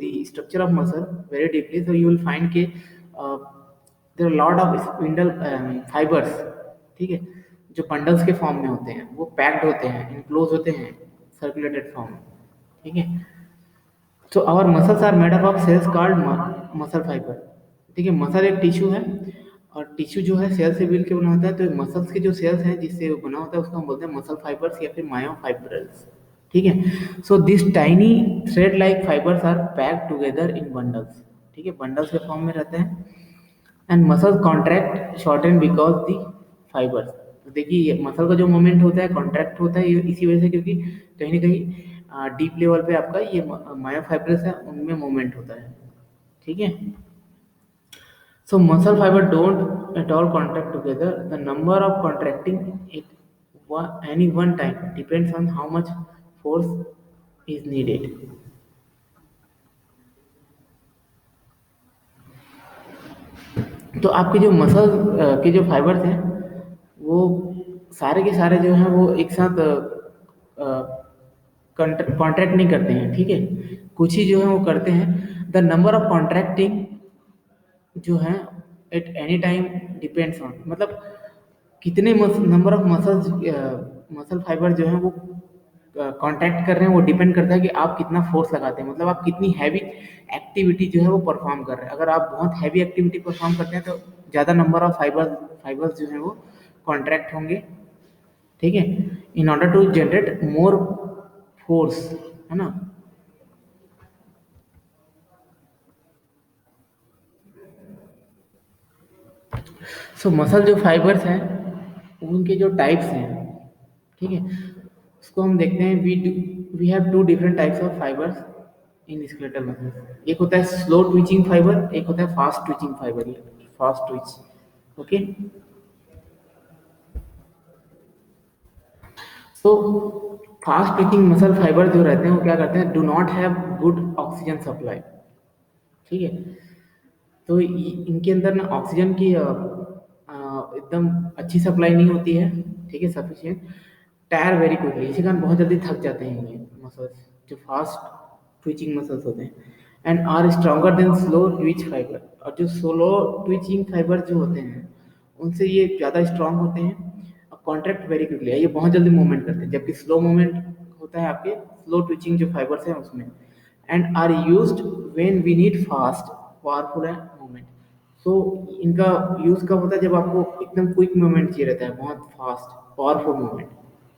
the structure of muscle very deeply, so you will find कि there are lot of spindle fibers, ठीक है, जो बंडल्स के फॉर्म में होते हैं, वो पैक्ड होते हैं, इनक्लोज होते हैं सर्कुलेटेड फॉर्म में, ठीक है। So our muscles are made up of cells called muscle fibre, ठीक है। मसल एक टिश्यू है, और टिश्यू जो है सेल से मिल के बना होता है, तो मसल्स के जो सेल्स हैं जिससे वो बना होता है उसको हम बोलते हैं मसल फाइबर्स या फिर मायोफाइब्रल्स, ठीक है। So this tiny thread like fibres are packed together in bundles, ठीक है, बंडल्स के फॉर्म में रहते हैं। And muscle contract shorten because the fibres. तो देखिए ये मसल का जो मूवमेंट होता है कॉन्ट्रैक्ट होता है, ये इसी वजह से, क्योंकि कहीं ना कहीं डीप लेवल पे आपका ये मायोफाइब्रस है, उनमें मूवमेंट होता है, ठीक है। So muscle fiber don't at all contract together. The number of contracting at any one time depends on how much force is needed. तो आपके जो मसल के जो फाइबर्स हैं वो सारे के सारे जो हैं वो एक साथ कॉन्ट्रैक्ट नहीं करते हैं, ठीक है। कुछ ही जो है वो करते हैं। द नंबर ऑफ कॉन्ट्रैक्टिंग जो है at any time depends on, मतलब कितने number of muscles muscle fibre जो है वो कांटेक्ट कर रहे हैं, वो डिपेंड करता है कि आप कितना फोर्स लगाते हैं, मतलब आप कितनी हैवी एक्टिविटी जो है वो परफॉर्म कर रहे हैं। अगर आप बहुत हैवी एक्टिविटी परफॉर्म करते हैं तो ज़्यादा नंबर ऑफ फाइबर्स जो है वो कॉन्ट्रैक्ट होंगे, ठीक है, in order to generate more force, है ना। सो मसल जो फाइबर्स हैं उनके जो टाइप्स हैं, ठीक है, उसको हम देखते हैं। We have two different types of fibres in skeletal muscles. एक होता है स्लो ट्विचिंग फाइबर, एक होता है fast twitching fibre, fast twitch, okay. So fast twitching muscle fibre जो रहते हैं वो क्या करते हैं, do not have good oxygen supply, ठीक है। तो इनके अंदर ना ऑक्सीजन की एकदम अच्छी सप्लाई नहीं होती है, ठीक है, सफिशिएंट। टायर वेरी क्विकली, इसी कारण बहुत जल्दी थक जाते हैं ये मसल्स जो फास्ट ट्विचिंग मसल्स होते हैं। And are stronger than slow twitch fibre, और जो स्लो ट्विचिंग फाइबर जो होते हैं उनसे ये ज़्यादा स्ट्रांग होते हैं, और कॉन्ट्रैक्ट वेरी क्विकली, ये बहुत जल्दी मूवमेंट करते हैं, जबकि स्लो मूवमेंट होता है आपके स्लो ट्विचिंग जो फाइबर्स हैं उसमें। And are used when we need fast powerful and movement. So इनका यूज़ कब होता है, जब आपको एकदम क्विक मूवमेंट चाहिए रहता है, बहुत फास्ट पावरफुल मूवमेंट,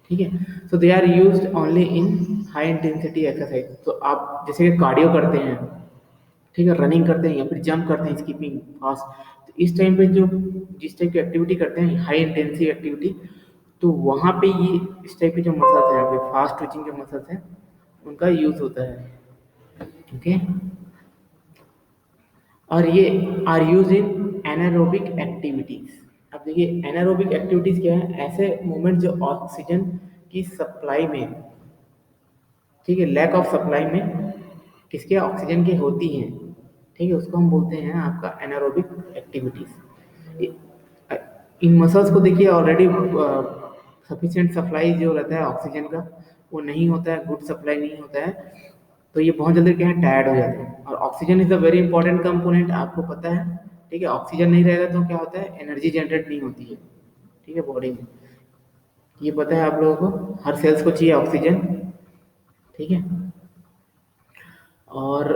ठीक है। So they are used only in high intensity exercise. तो आप जैसे कि कार्डियो करते हैं, ठीक है, रनिंग करते हैं या फिर जंप करते हैं, स्कीपिंग फास्ट, तो इस टाइम पे जो जिस टाइप की एक्टिविटी करते हैं हाई इंटेंसिव एक्टिविटी, तो वहाँ पे ये इस टाइप के जो मसल्स हैं, फास्ट ट्विचिंग जो मसल्स हैं उनका यूज होता है, ओके। और ये are use in anaerobic activities. अब देखिए एनारोबिक एक्टिविटीज क्या है, ऐसे मूवमेंट जो ऑक्सीजन की सप्लाई में, ठीक है, लैक ऑफ सप्लाई में किसके, ऑक्सीजन की होती हैं, ठीक है, उसको हम बोलते हैं आपका एनारोबिक एक्टिविटीज। इन मसल्स को देखिए ऑलरेडी सफिशिएंट सप्लाई जो रहता है ऑक्सीजन का वो नहीं होता है, गुड सप्लाई नहीं होता है, तो ये बहुत जल्दी क्या है, टायर्ड हो जाते हैं। और oxygen is a very important component, आपको पता है, ठीक है। ऑक्सीजन नहीं रहेगा तो क्या होता है, एनर्जी जनरेट नहीं होती है, ठीक है, बॉडी में, ये पता है आप लोगों को, हर सेल्स को चाहिए ऑक्सीजन, ठीक है। और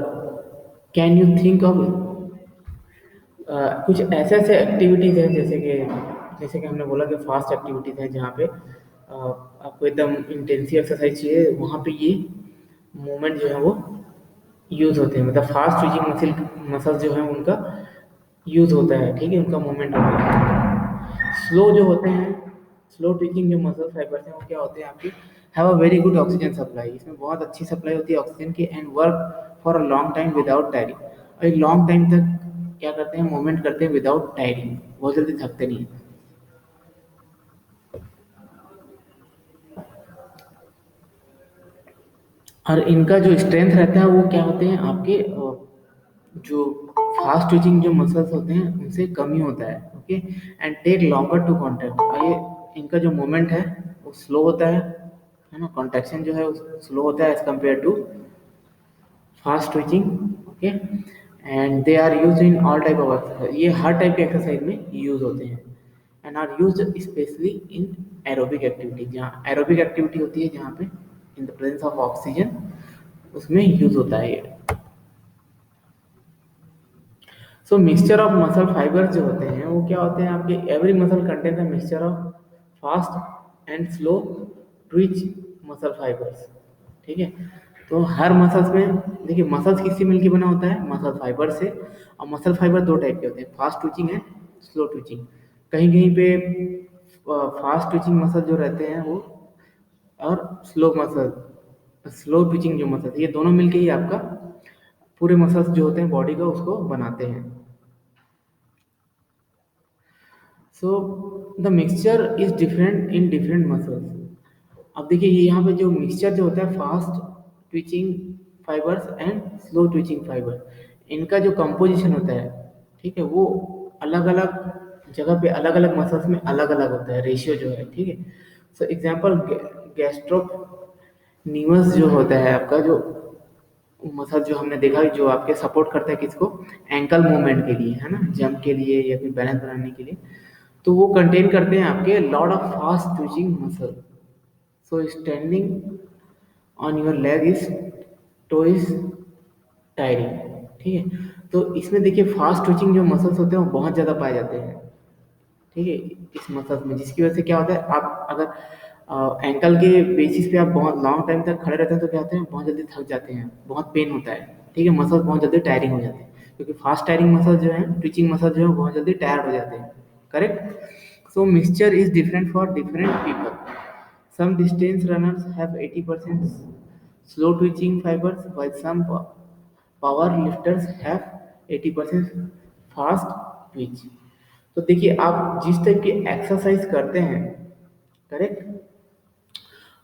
कैन यू थिंक ऑफ कुछ ऐसे ऐसे एक्टिविटीज़ हैं, जैसे कि हमने बोला कि फास्ट एक्टिविटीज़ हैं जहाँ पे आपको एकदम इंटेंसिव एक्सरसाइज चाहिए, वहाँ पे ये मूवमेंट जो है वो यूज होते हैं, मतलब फास्ट ट्विचिंग मसल जो है उनका यूज होता है, ठीक है, उनका मूवमेंट होता है। स्लो जो होते हैं, स्लो ट्विचिंग जो मसल फाइबर्स हैं वो क्या होते हैं आपके, have a very good oxygen supply, इसमें बहुत अच्छी सप्लाई होती है ऑक्सीजन की, and work for a long time without tiring, और एक लॉन्ग टाइम तक क्या करते हैं, मूवमेंट करते हैं विदाउट टायरिंग, बहुत जल्दी थकते नहीं हैं। और इनका जो स्ट्रेंथ रहता है वो क्या होते हैं आपके, जो फास्ट ट्विचिंग जो मसल्स होते हैं उनसे कम ही होता है, okay, and take longer to contract, और ये इनका जो मोमेंट है वो स्लो होता है ना, कॉन्ट्रैक्शन जो है स्लो होता है as compare to fast twitching, okay, and they are use in all type of exercise, ये हर टाइप के एक्सरसाइज में यूज होते हैं, and are use specially in aerobic activity, जहाँ एरोबिक एक्टिविटी होती है जहाँ पे in the presence of oxygen, उसमें यूज होता है ये। So mixture of muscle fibres जो होते हैं वो क्या होते हैं आपके, every muscle contains a mixture of fast and slow Twitch muscle fibres, ठीक है। तो हर मसल्स में देखिए, मसल्स किससे मिलकर बना होता है, मसल फाइबर से, और मसल फाइबर दो टाइप के होते हैं, fast twitching and slow twitching. कहीं कहीं पे फास्ट ट्विचिंग मसल जो रहते हैं वो, और स्लो मसल, स्लो ट्विचिंग जो मसल, ये दोनों मिलके ही आपका पूरे मसल्स जो होते हैं बॉडी का उसको बनाते हैं। So the mixture is different in different muscles. अब देखिए ये यहाँ पे जो मिक्सचर जो होता है, fast twitching fibres and slow twitching fibre, इनका जो कंपोजिशन होता है, ठीक है, वो अलग अलग जगह पे अलग अलग मसल्स में अलग अलग होता है, रेशियो जो है, ठीक है। सो एग्जांपल, गैस्ट्रोनीमस जो होता है आपका, जो मसल जो हमने देखा जो आपके सपोर्ट करता है किसको, एंकल मूवमेंट के लिए, है ना, जंप के लिए या फिर बैलेंस बनाने के लिए, तो वो कंटेन करते हैं आपके lot of fast twitching muscle. So standing on your leg is toe is tiring, ठीक है। तो इसमें देखिए फास्ट ट्विचिंग जो मसल्स होते हैं वो बहुत ज़्यादा पाए जाते हैं, ठीक है, इस मसल्स में, जिसकी वजह से क्या होता है, आप अगर एंकल के बेसिस पे आप बहुत लॉन्ग टाइम तक खड़े रहते हैं तो क्या होते हैं, बहुत जल्दी थक जाते हैं, बहुत पेन होता है, ठीक है, मसल्स बहुत जल्दी टायरिंग हो जाते हैं, क्योंकि फास्ट टायरिंग मसल जो है, ट्विचिंग मसल जो है बहुत जल्दी टायर्ड हो जाते हैं, correct. So mixture is different for different people, some distance runners have 80% slow twitching fibers, while some power lifters have 80% fast twitch। तो देखिए आप जिस टाइप की एक्सरसाइज करते हैं, करेक्ट,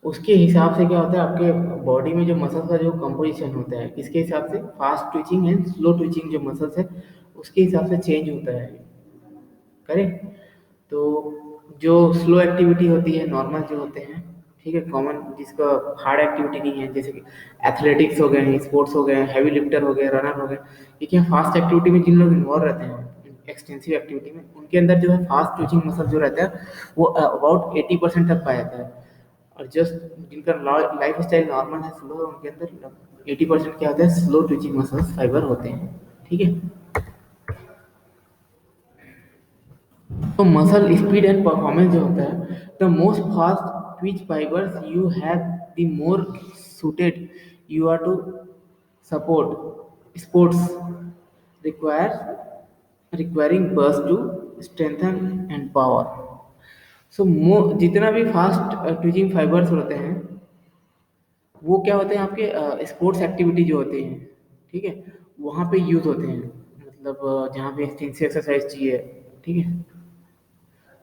उसके हिसाब से क्या होता है आपके बॉडी में जो मसल का जो कंपोजिशन होता है, किसके हिसाब से, fast twitching and slow twitching जो मसल्स है उसके हिसाब से चेंज होता है, करेक्ट। तो जो स्लो एक्टिविटी होती है, नॉर्मल जो होते हैं, ठीक है, कॉमन जिसका हार्ड एक्टिविटी नहीं है, जैसे कि एथलेटिक्स हो गए, स्पोर्ट्स हो गए, हैवी लिफ्टर हो गए, रनर हो गए, ये क्या फास्ट एक्टिविटी में जिन लोग इन्वॉल्व रहते हैं, एक्सटेंसिव एक्टिविटी में, उनके अंदर जो है फास्ट ट्विचिंग मसल जो रहता है वो अबाउट 80% तक पाया जाता है, और जस्ट जिनका लाइफ स्टाइल नॉर्मल है, स्लो है, उनके अंदर 80% क्या होता है, स्लो ट्विचिंग मसल्स फाइबर होते हैं, ठीक है। तो मसल स्पीड एंड परफॉर्मेंस जो होता है, the most fast Twitch fibres you have, the more suited you are to support sports require requiring burst to strengthen and power। सो जितना भी फास्ट ट्विचिंग फाइबर्स होते हैं वो क्या होते हैं आपके स्पोर्ट्स एक्टिविटी जो होती हैं, ठीक है, वहाँ पे यूज होते हैं, मतलब जहाँ पे एक्सटेंसिव एक्सरसाइज चाहिए, ठीक है,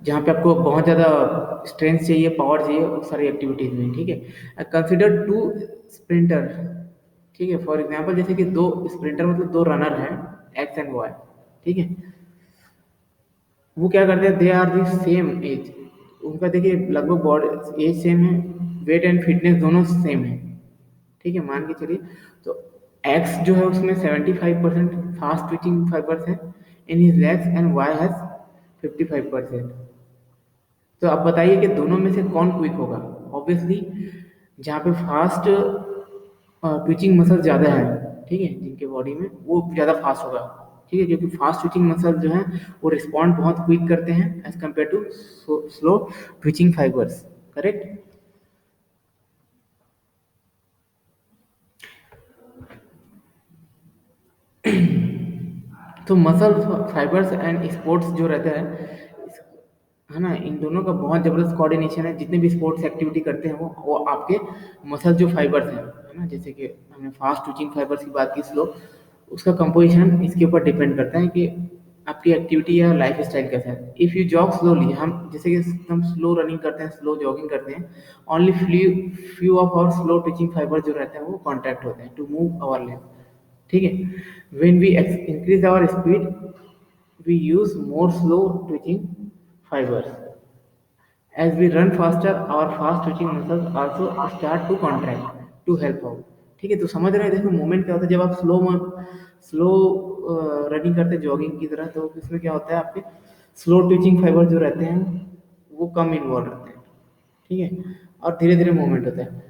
जहाँ पे आपको बहुत ज़्यादा स्ट्रेंथ चाहिए, पावर चाहिए, उस सारी एक्टिविटीज़ में, ठीक है। कंसिडर टू स्प्रिंटर, ठीक है, फॉर एग्जांपल जैसे कि दो स्प्रिंटर मतलब दो रनर हैं, एक्स एंड वाई, ठीक है, वो क्या करते हैं, they are the same age, उनका देखिए लगभग बॉडी एज सेम है, वेट एंड फिटनेस दोनों सेम है, ठीक है, मान के चलिए। तो एक्स जो है उसमें 75% फास्ट ट्विचिंग फाइबर्स है in his legs, and Y has 55%। तो आप बताइए कि दोनों में से कौन क्विक होगा, ऑब्वियसली जहाँ पे फास्ट ट्विचिंग मसल ज़्यादा है, ठीक है, जिनके बॉडी में वो ज़्यादा फास्ट होगा, ठीक है, क्योंकि फास्ट ट्विचिंग मसल जो है वो रिस्पॉन्ड बहुत क्विक करते हैं as compare to slow twitching fibres. Correct. तो मसल फाइबर्स एंड स्पोर्ट्स जो रहता है ना, इन दोनों का बहुत ज़बरदस्त कोऑर्डिनेशन है। जितने भी स्पोर्ट्स एक्टिविटी करते हैं वो आपके मसल जो फाइबर्स हैं, है ना, जैसे कि हमने फास्ट ट्विचिंग फाइबर्स की बात की, स्लो, उसका कंपोजिशन इसके ऊपर डिपेंड करता है कि आपकी एक्टिविटी या लाइफ स्टाइल कैसा है। इफ़ यू जॉग स्लोली, हम जैसे कि हम स्लो रनिंग करते हैं, स्लो जॉगिंग करते हैं, only few of our slow twitching fibre जो रहते हैं वो कॉन्ट्रैक्ट होते हैं टू मूव आवर लेग, ठीक है। When we increase our speed, we use more slow twitching fibers. As we run faster, our fast twitching muscles also start to contract to help out. ठीक है, तो समझ रहे हैं, देखो मूवमेंट क्या होता है जब आप स्लो रनिंग करते हैं जॉगिंग की तरह, तो इसमें क्या होता है, आपके स्लो ट्विचिंग फाइबर जो रहते हैं वो कम इन्वॉल्व रहते हैं, ठीक है, और धीरे धीरे मूवमेंट होता है,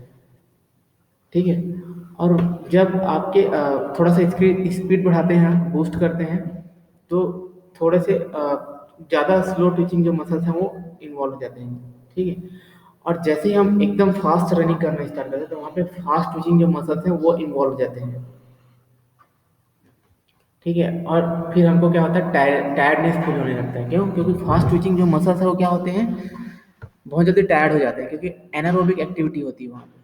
ठीक है। और जब आपके थोड़ा सा स्पीड बढ़ाते हैं, बूस्ट करते हैं, तो थोड़े से ज़्यादा स्लो ट्विचिंग जो मसल्स हैं वो इन्वॉल्व हो जाते हैं, ठीक है। और जैसे ही हम एकदम फास्ट रनिंग करना स्टार्ट करते हैं, तो वहाँ पे फास्ट ट्विचिंग जो मसल्स हैं वो इन्वॉल्व हो जाते हैं, ठीक है। और फिर हमको क्या होता है, टायर्डनेस फील होने लगता है। क्यों? क्योंकि फास्ट ट्विचिंग जो मसल्स है वो क्या होते हैं, बहुत जल्दी टायर्ड हो जाते हैं, क्योंकि एनारोबिक एक्टिविटी होती है वहाँ पे,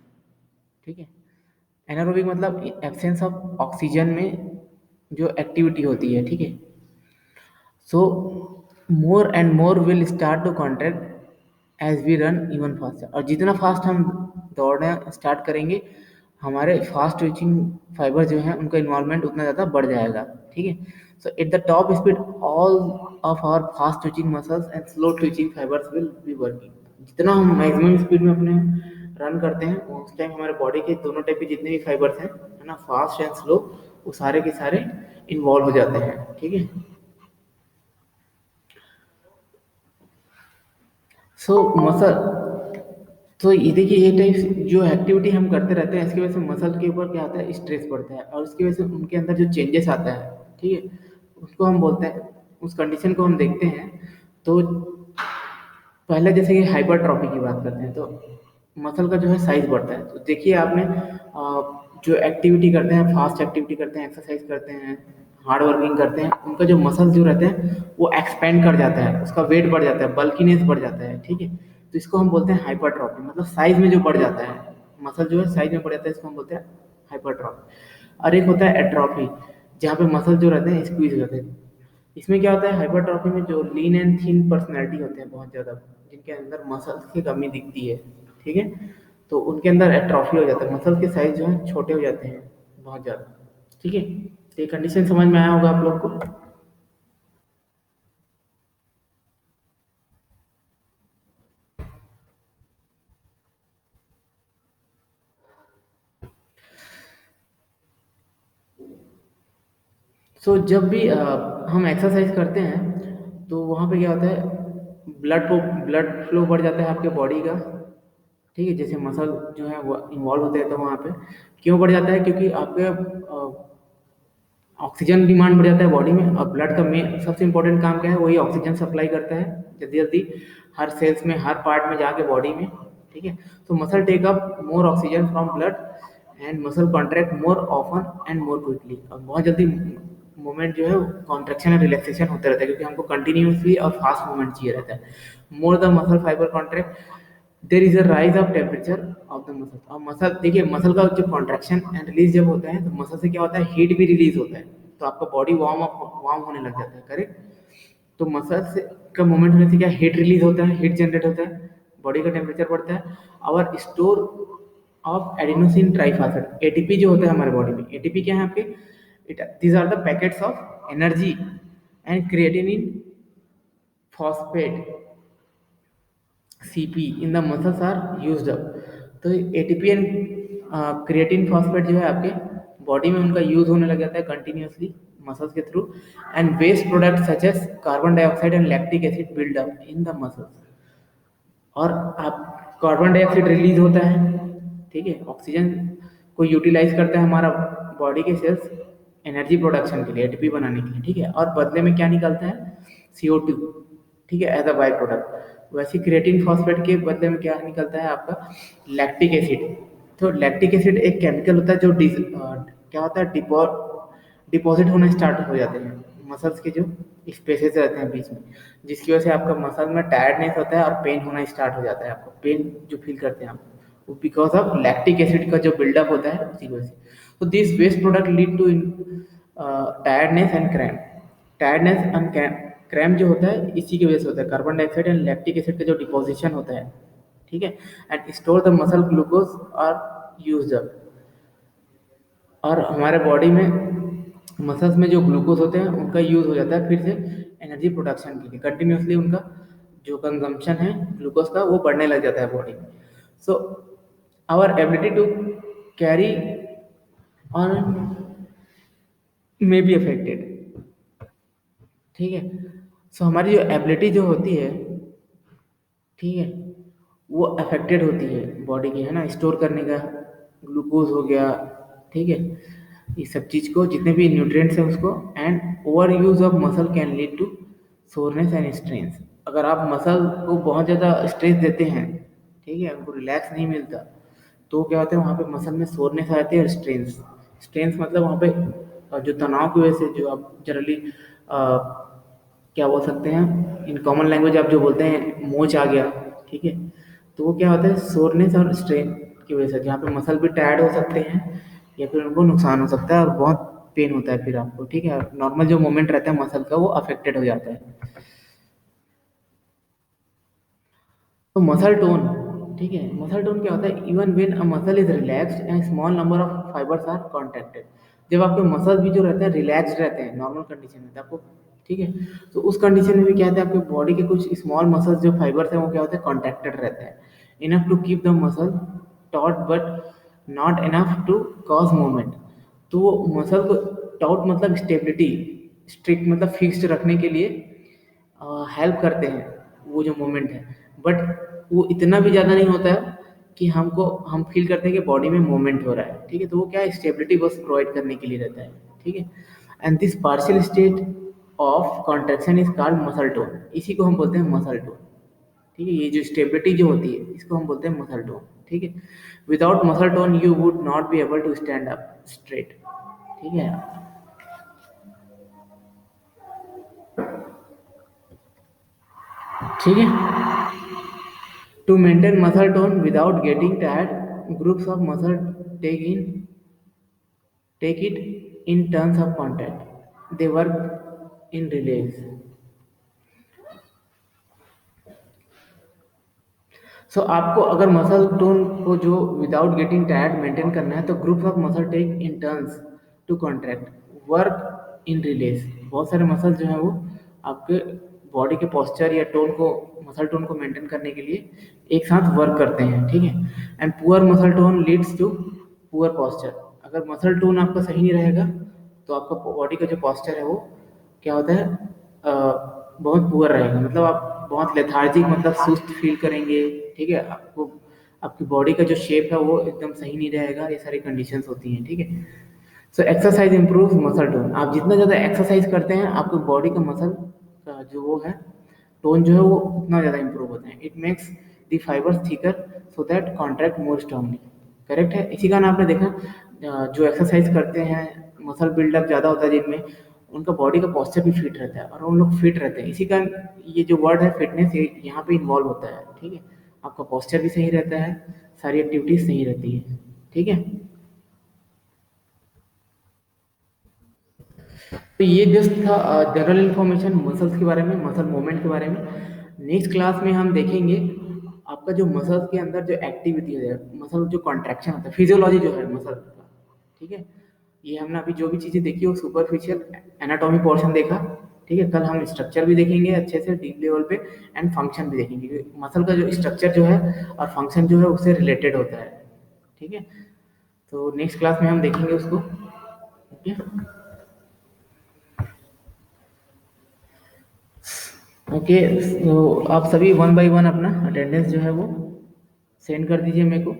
ठीक है। एनारोबिक मतलब एब्सेंस ऑफ ऑक्सीजन में जो एक्टिविटी होती है, ठीक है। So more and more will start to contract as we run even faster, और जितना फास्ट हम दौड़ना स्टार्ट करेंगे, हमारे फास्ट ट्विचिंग फाइबर जो हैं उनका इन्वॉल्वमेंट उतना ज़्यादा बढ़ जाएगा, ठीक है। So at the top speed all of our fast twitching muscles and slow twitching fibres will be working. जितना हम मैक्सिमम स्पीड में अपने रन करते हैं, उस टाइम हमारे बॉडी के दोनों टाइप के जितने भी फाइबर्स हैं, है ना, फास्ट एंड स्लो, वो सारे के सारे इन्वॉल्व हो जाते हैं, ठीक है। सो मसल, तो ये देखिए, ये टाइप जो एक्टिविटी हम करते रहते हैं, इसकी वजह से मसल के ऊपर क्या आता है, स्ट्रेस पड़ता है, और उसकी वजह से उनके अंदर जो चेंजेस आता है, ठीक है, उसको हम बोलते हैं, उस कंडीशन को हम देखते हैं। तो पहले जैसे कि हाइपरट्रॉफी की बात करते हैं, तो मसल का जो है साइज बढ़ता है। तो देखिए आपने जो एक्टिविटी करते हैं, फास्ट एक्टिविटी करते हैं, एक्सरसाइज करते हैं, हार्ड वर्किंग करते हैं, उनका जो मसल जो रहते हैं वो एक्सपेंड कर जाता है, उसका वेट बढ़ जाता है, बल्कीनेस बढ़ जाता है, ठीक है। तो इसको हम बोलते हैं हाइपरट्रॉफी, मतलब साइज में जो बढ़ जाता है, मसल जो है साइज में बढ़ जाता है, इसको हम बोलते हैं हाइपरट्रॉफी। और एक होता है एट्रॉफी, जहाँ पे मसल जो रहते हैं स्क्वीज रहते हैं। इसमें क्या होता है, हाइपरट्रॉफी में जो लीन एंड थिन पर्सनैलिटी होते हैं बहुत ज़्यादा, जिनके अंदर मसल्स की कमी दिखती है, ठीक है, तो उनके अंदर एट्रॉफी हो जाता है, मसल के साइज जो है छोटे हो जाते हैं बहुत ज़्यादा, ठीक है। तो ये कंडीशन समझ में आया होगा आप लोग को। सो जब भी हम एक्सरसाइज करते हैं, तो वहाँ पे क्या होता है, ब्लड फ्लो बढ़ जाता है आपके बॉडी का, ठीक है। जैसे मसल जो है वो इन्वॉल्व होते हैं, तो वहाँ पे क्यों बढ़ जाता है, क्योंकि आपके ऑक्सीजन डिमांड बढ़ जाता है बॉडी में, और ब्लड का मेन सबसे इंपॉर्टेंट काम क्या है, वही ऑक्सीजन सप्लाई करता है जल्दी जल्दी हर सेल्स में, हर पार्ट में जाके बॉडी में, ठीक है। तो muscle take up more oxygen from blood and muscle contract more often and more quickly, और बहुत जल्दी मूवमेंट जो है कॉन्ट्रेक्शन एंड रिलैक्सेशन होता रहता है, क्योंकि हमको कंटिन्यूसली और फास्ट मूवमेंट चाहिए रहता है। More the muscle fibre contract, there is a rise of temperature of the muscle. और मसल देखिए, मसल का जो कॉन्ट्रैक्शन एंड रिलीज जब होता है, तो मसल से क्या होता है, हीट भी रिलीज होता है, तो आपका बॉडी वार्म होने लग जाता है, करेक्ट। तो मसल से का मूवमेंट होने से क्या हीट रिलीज होता है, हीट जनरेट होता है, बॉडी का टेम्परेचर बढ़ता है, और store of adenosine triphosphate, ATP जो होता है हमारे बॉडी में, एटीपी क्या है आपके, these are the packets of energy and creatinine phosphate CP in the muscles are used up. तो एटीपी एंड क्रिएटिन फॉस्फेट जो है आपके बॉडी में, उनका यूज होने लग जाता है कंटिन्यूअसली मसल्स के थ्रू, and waste product such as carbon dioxide and lactic acid build up in the muscles. और आप कार्बन डाइऑक्साइड रिलीज होता है, ठीक है, ऑक्सीजन को यूटिलाइज करता है हमारा बॉडी के सेल्स एनर्जी प्रोडक्शन के लिए, एटीपी बनाने के लिए, ठीक है, और बदले में क्या निकलता है, CO2, ठीक है, एज अ बाई प्रोडक्ट। वैसे क्रिएटिन फॉस्फेट के बदले में क्या निकलता है आपका, लैक्टिक एसिड। तो लैक्टिक एसिड एक केमिकल होता है जो क्या होता है, डिपॉजिट होना स्टार्ट हो जाते हैं मसल्स के जो स्पेसेस रहते हैं बीच में, जिसकी वजह से आपका मसल में टायर्डनेस होता है और पेन होना स्टार्ट हो जाता है, आपको पेन जो फील करते हैं आप, वो बिकॉज ऑफ लैक्टिक एसिड का जो बिल्डअप होता है उसी की वजह से। तो this waste product lead to tiredness and cramp. Tiredness and cramp जो होता है इसी की वजह से होता है, carbon dioxide and lactic acid का जो डिपोजिशन होता है, ठीक है। And store the muscle glucose और यूज अप। और हमारे बॉडी में मसल्स में जो ग्लूकोज होते हैं उनका यूज हो जाता है फिर से एनर्जी प्रोडक्शन के लिए, कंटिन्यूसली उनका जो कंजम्पशन है ग्लूकोज का वो बढ़ने लग जाता है बॉडी में। So our ability to carry on may be affected, ठीक है। सो हमारी जो एबिलिटी जो होती है, ठीक है, वो अफेक्टेड होती है बॉडी की, है ना, स्टोर करने का, ग्लूकोज हो गया, ठीक है, ये सब चीज़ को जितने भी न्यूट्रिएंट्स हैं उसको। And over use of muscle can lead to soreness and strength. अगर आप मसल को बहुत ज़्यादा स्ट्रेस देते हैं, ठीक है, उनको रिलैक्स नहीं मिलता, तो क्या होता है वहाँ पे मसल में सोरनेस आ जाती है और स्ट्रेंथ। स्ट्रेंथ मतलब वहाँ पे जो तनाव की वजह से जो आप जनरली क्या बोल सकते हैं, इन कॉमन लैंग्वेज आप जो बोलते हैं मोच आ गया, ठीक है, तो वो क्या होता है सोरनेस और स्ट्रेन की वजह से, जहाँ पे मसल भी टायर्ड हो सकते हैं या फिर उनको नुकसान हो सकता है और बहुत पेन होता है फिर आपको, ठीक है, नॉर्मल जो मूवमेंट रहता है मसल का वो अफेक्टेड हो जाता है। तो मसल टोन, ठीक है, मसल टोन क्या होता है, even when a muscle is relaxed and small number of fibres are contracted. जब आपके मसल भी जो रहते हैं रिलैक्स्ड रहते हैं नॉर्मल कंडीशन में आपको, ठीक है, तो उस कंडीशन में भी क्या होता है आपके बॉडी के कुछ स्मॉल मसल्स जो फाइबर्स हैं वो क्या होते हैं कॉन्ट्रैक्टेड रहते हैं, enough to keep the muscle taut but not enough to cause movement. तो वो मसल को टॉट मतलब स्टेबिलिटी, स्ट्रिक्ट मतलब फिक्स्ड रखने के लिए हेल्प करते हैं वो जो मोमेंट है, बट वो इतना भी ज़्यादा नहीं होता है कि हम फील करते हैं कि बॉडी में मूवमेंट हो रहा है, ठीक है, तो वो क्या है स्टेबिलिटी बस प्रोवाइड करने के लिए रहता है, ठीक है। And this partial state of contraction is called muscle tone, इसी को हम बोलते हैं मसल टोन, ठीक है। ये जो स्टेबिलिटी जो होती है इसको हम बोलते हैं मसल टोन, ठीक है। Without muscle tone you would not be able to stand up straight, ठीक है, ठीक है। To maintain muscle tone without getting tired, groups of muscle take it in turns of contact. They work in relays. सो आपको अगर मसल टोन को जो विदाउट गेटिंग टायर्ड मेंटेन करना है तो groups of muscle take in turns to contract, work in relays. बहुत सारे मसल जो हैं वो आपके बॉडी के पोस्चर या टोन को, मसल टोन को मेंटेन करने के लिए एक साथ वर्क करते हैं, ठीक है। And poor muscle tone leads to poor posture. अगर मसल टोन आपका सही नहीं रहेगा तो आपका बॉडी का जो पोस्चर है वो क्या होता है, बहुत पुअर रहेगा, मतलब आप बहुत लेथार्जिक मतलब सुस्त फील करेंगे, ठीक है, आपको आपकी बॉडी का जो शेप है वो एकदम सही नहीं रहेगा, ये सारी कंडीशंस होती हैं, ठीक है। So exercise improve muscle tone. आप जितना ज़्यादा एक्सरसाइज करते हैं आपकी बॉडी का मसल का जो वो है टोन जो है वो उतना ज़्यादा इंप्रूव होता है। It makes the fibres thicker so that contract more strongly. Correct है, इसी कारण आपने देखा जो एक्सरसाइज करते हैं मसल बिल्डअप ज़्यादा होता है जिनमें, उनका बॉडी का पोस्चर भी फिट रहता है और उन लोग फिट रहते हैं। इसी कारण ये जो वर्ड है फिटनेस ये यहाँ पे इन्वॉल्व होता है, ठीक है। आपका पोस्चर भी सही रहता है, सारी एक्टिविटीज सही रहती है, ठीक है। तो ये जस्ट था जनरल इन्फॉर्मेशन मसल्स के बारे में, मसल मूवमेंट के बारे में। नेक्स्ट क्लास में हम देखेंगे आपका जो मसल्स के अंदर जो एक्टिविटी है, मसल जो कॉन्ट्रैक्शन होता है, फिजियोलॉजी जो है मसल का, ठीक है। ये हमने अभी जो भी चीज़ें देखी वो सुपरफिशियल एनाटॉमी पोर्शन देखा, ठीक है। कल हम स्ट्रक्चर भी देखेंगे अच्छे से डीप लेवल पे एंड फंक्शन भी देखेंगे, मसल का जो स्ट्रक्चर जो है और फंक्शन जो है उससे रिलेटेड होता है, ठीक है। तो नेक्स्ट क्लास में हम देखेंगे उसको, ओके। ओके, तो आप सभी वन बाय वन अपना अटेंडेंस जो है वो सेंड कर दीजिए मेरे को।